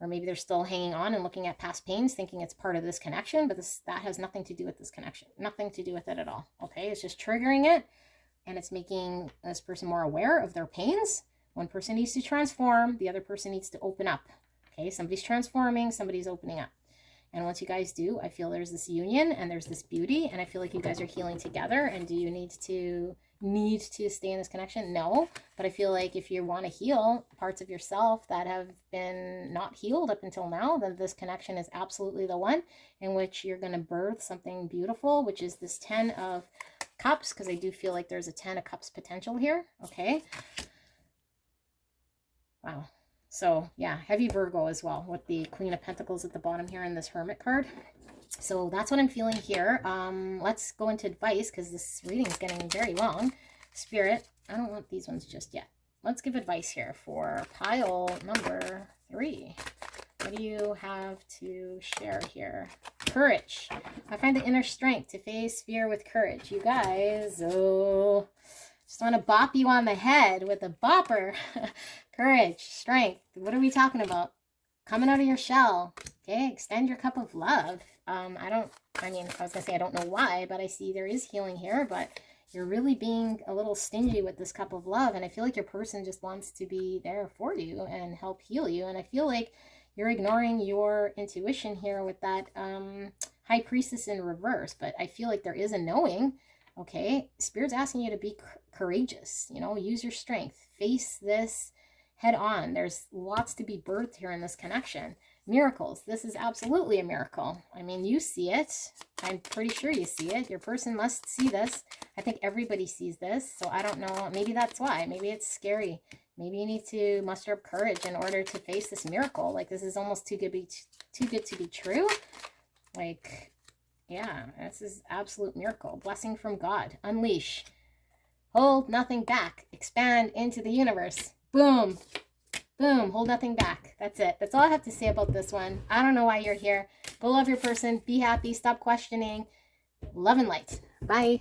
or maybe they're still hanging on and looking at past pains, thinking it's part of this connection, but that has nothing to do with this connection. Nothing to do with it at all, okay? It's just triggering it, and it's making this person more aware of their pains. One person needs to transform, the other person needs to open up. Okay, somebody's transforming, somebody's opening up. And once you guys do, I feel there's this union and there's this beauty, and I feel like you guys are healing together. And do you need to stay in this connection? No, but I feel like if you want to heal parts of yourself that have been not healed up until now, then this connection is absolutely the one in which you're going to birth something beautiful, which is this 10 of Cups, because I do feel like there's a 10 of Cups potential here, okay? Wow. So yeah, heavy Virgo as well with the Queen of Pentacles at the bottom here in this Hermit card. So that's what I'm feeling here. Let's go into advice because this reading is getting very long. Spirit, I don't want these ones just yet. Let's give advice here for pile number 3. What do you have to share here? Courage. I find the inner strength to face fear with courage. You guys, oh, just want to bop you on the head with a bopper. Courage, strength. What are we talking about? Coming out of your shell. Okay, extend your cup of love. I was going to say I don't know why, but I see there is healing here, but you're really being a little stingy with this cup of love, and I feel like your person just wants to be there for you and help heal you, and I feel like you're ignoring your intuition here with that High Priestess in reverse, but I feel like there is a knowing. Okay, Spirit's asking you to be courageous, use your strength, face this head on. There's lots to be birthed here in this connection. Miracles. This is absolutely a miracle. I mean, you see it. I'm pretty sure you see it. Your person must see this. I think everybody sees this. So I don't know. Maybe that's why. Maybe it's scary. Maybe you need to muster up courage in order to face this miracle. Like, this is almost too good to be true. Like, yeah, this is absolute miracle. Blessing from God. Unleash. Hold nothing back. Expand into the universe. Boom. Boom. Hold nothing back. That's it. That's all I have to say about this one. I don't know why you're here. Go love your person. Be happy. Stop questioning. Love and light. Bye.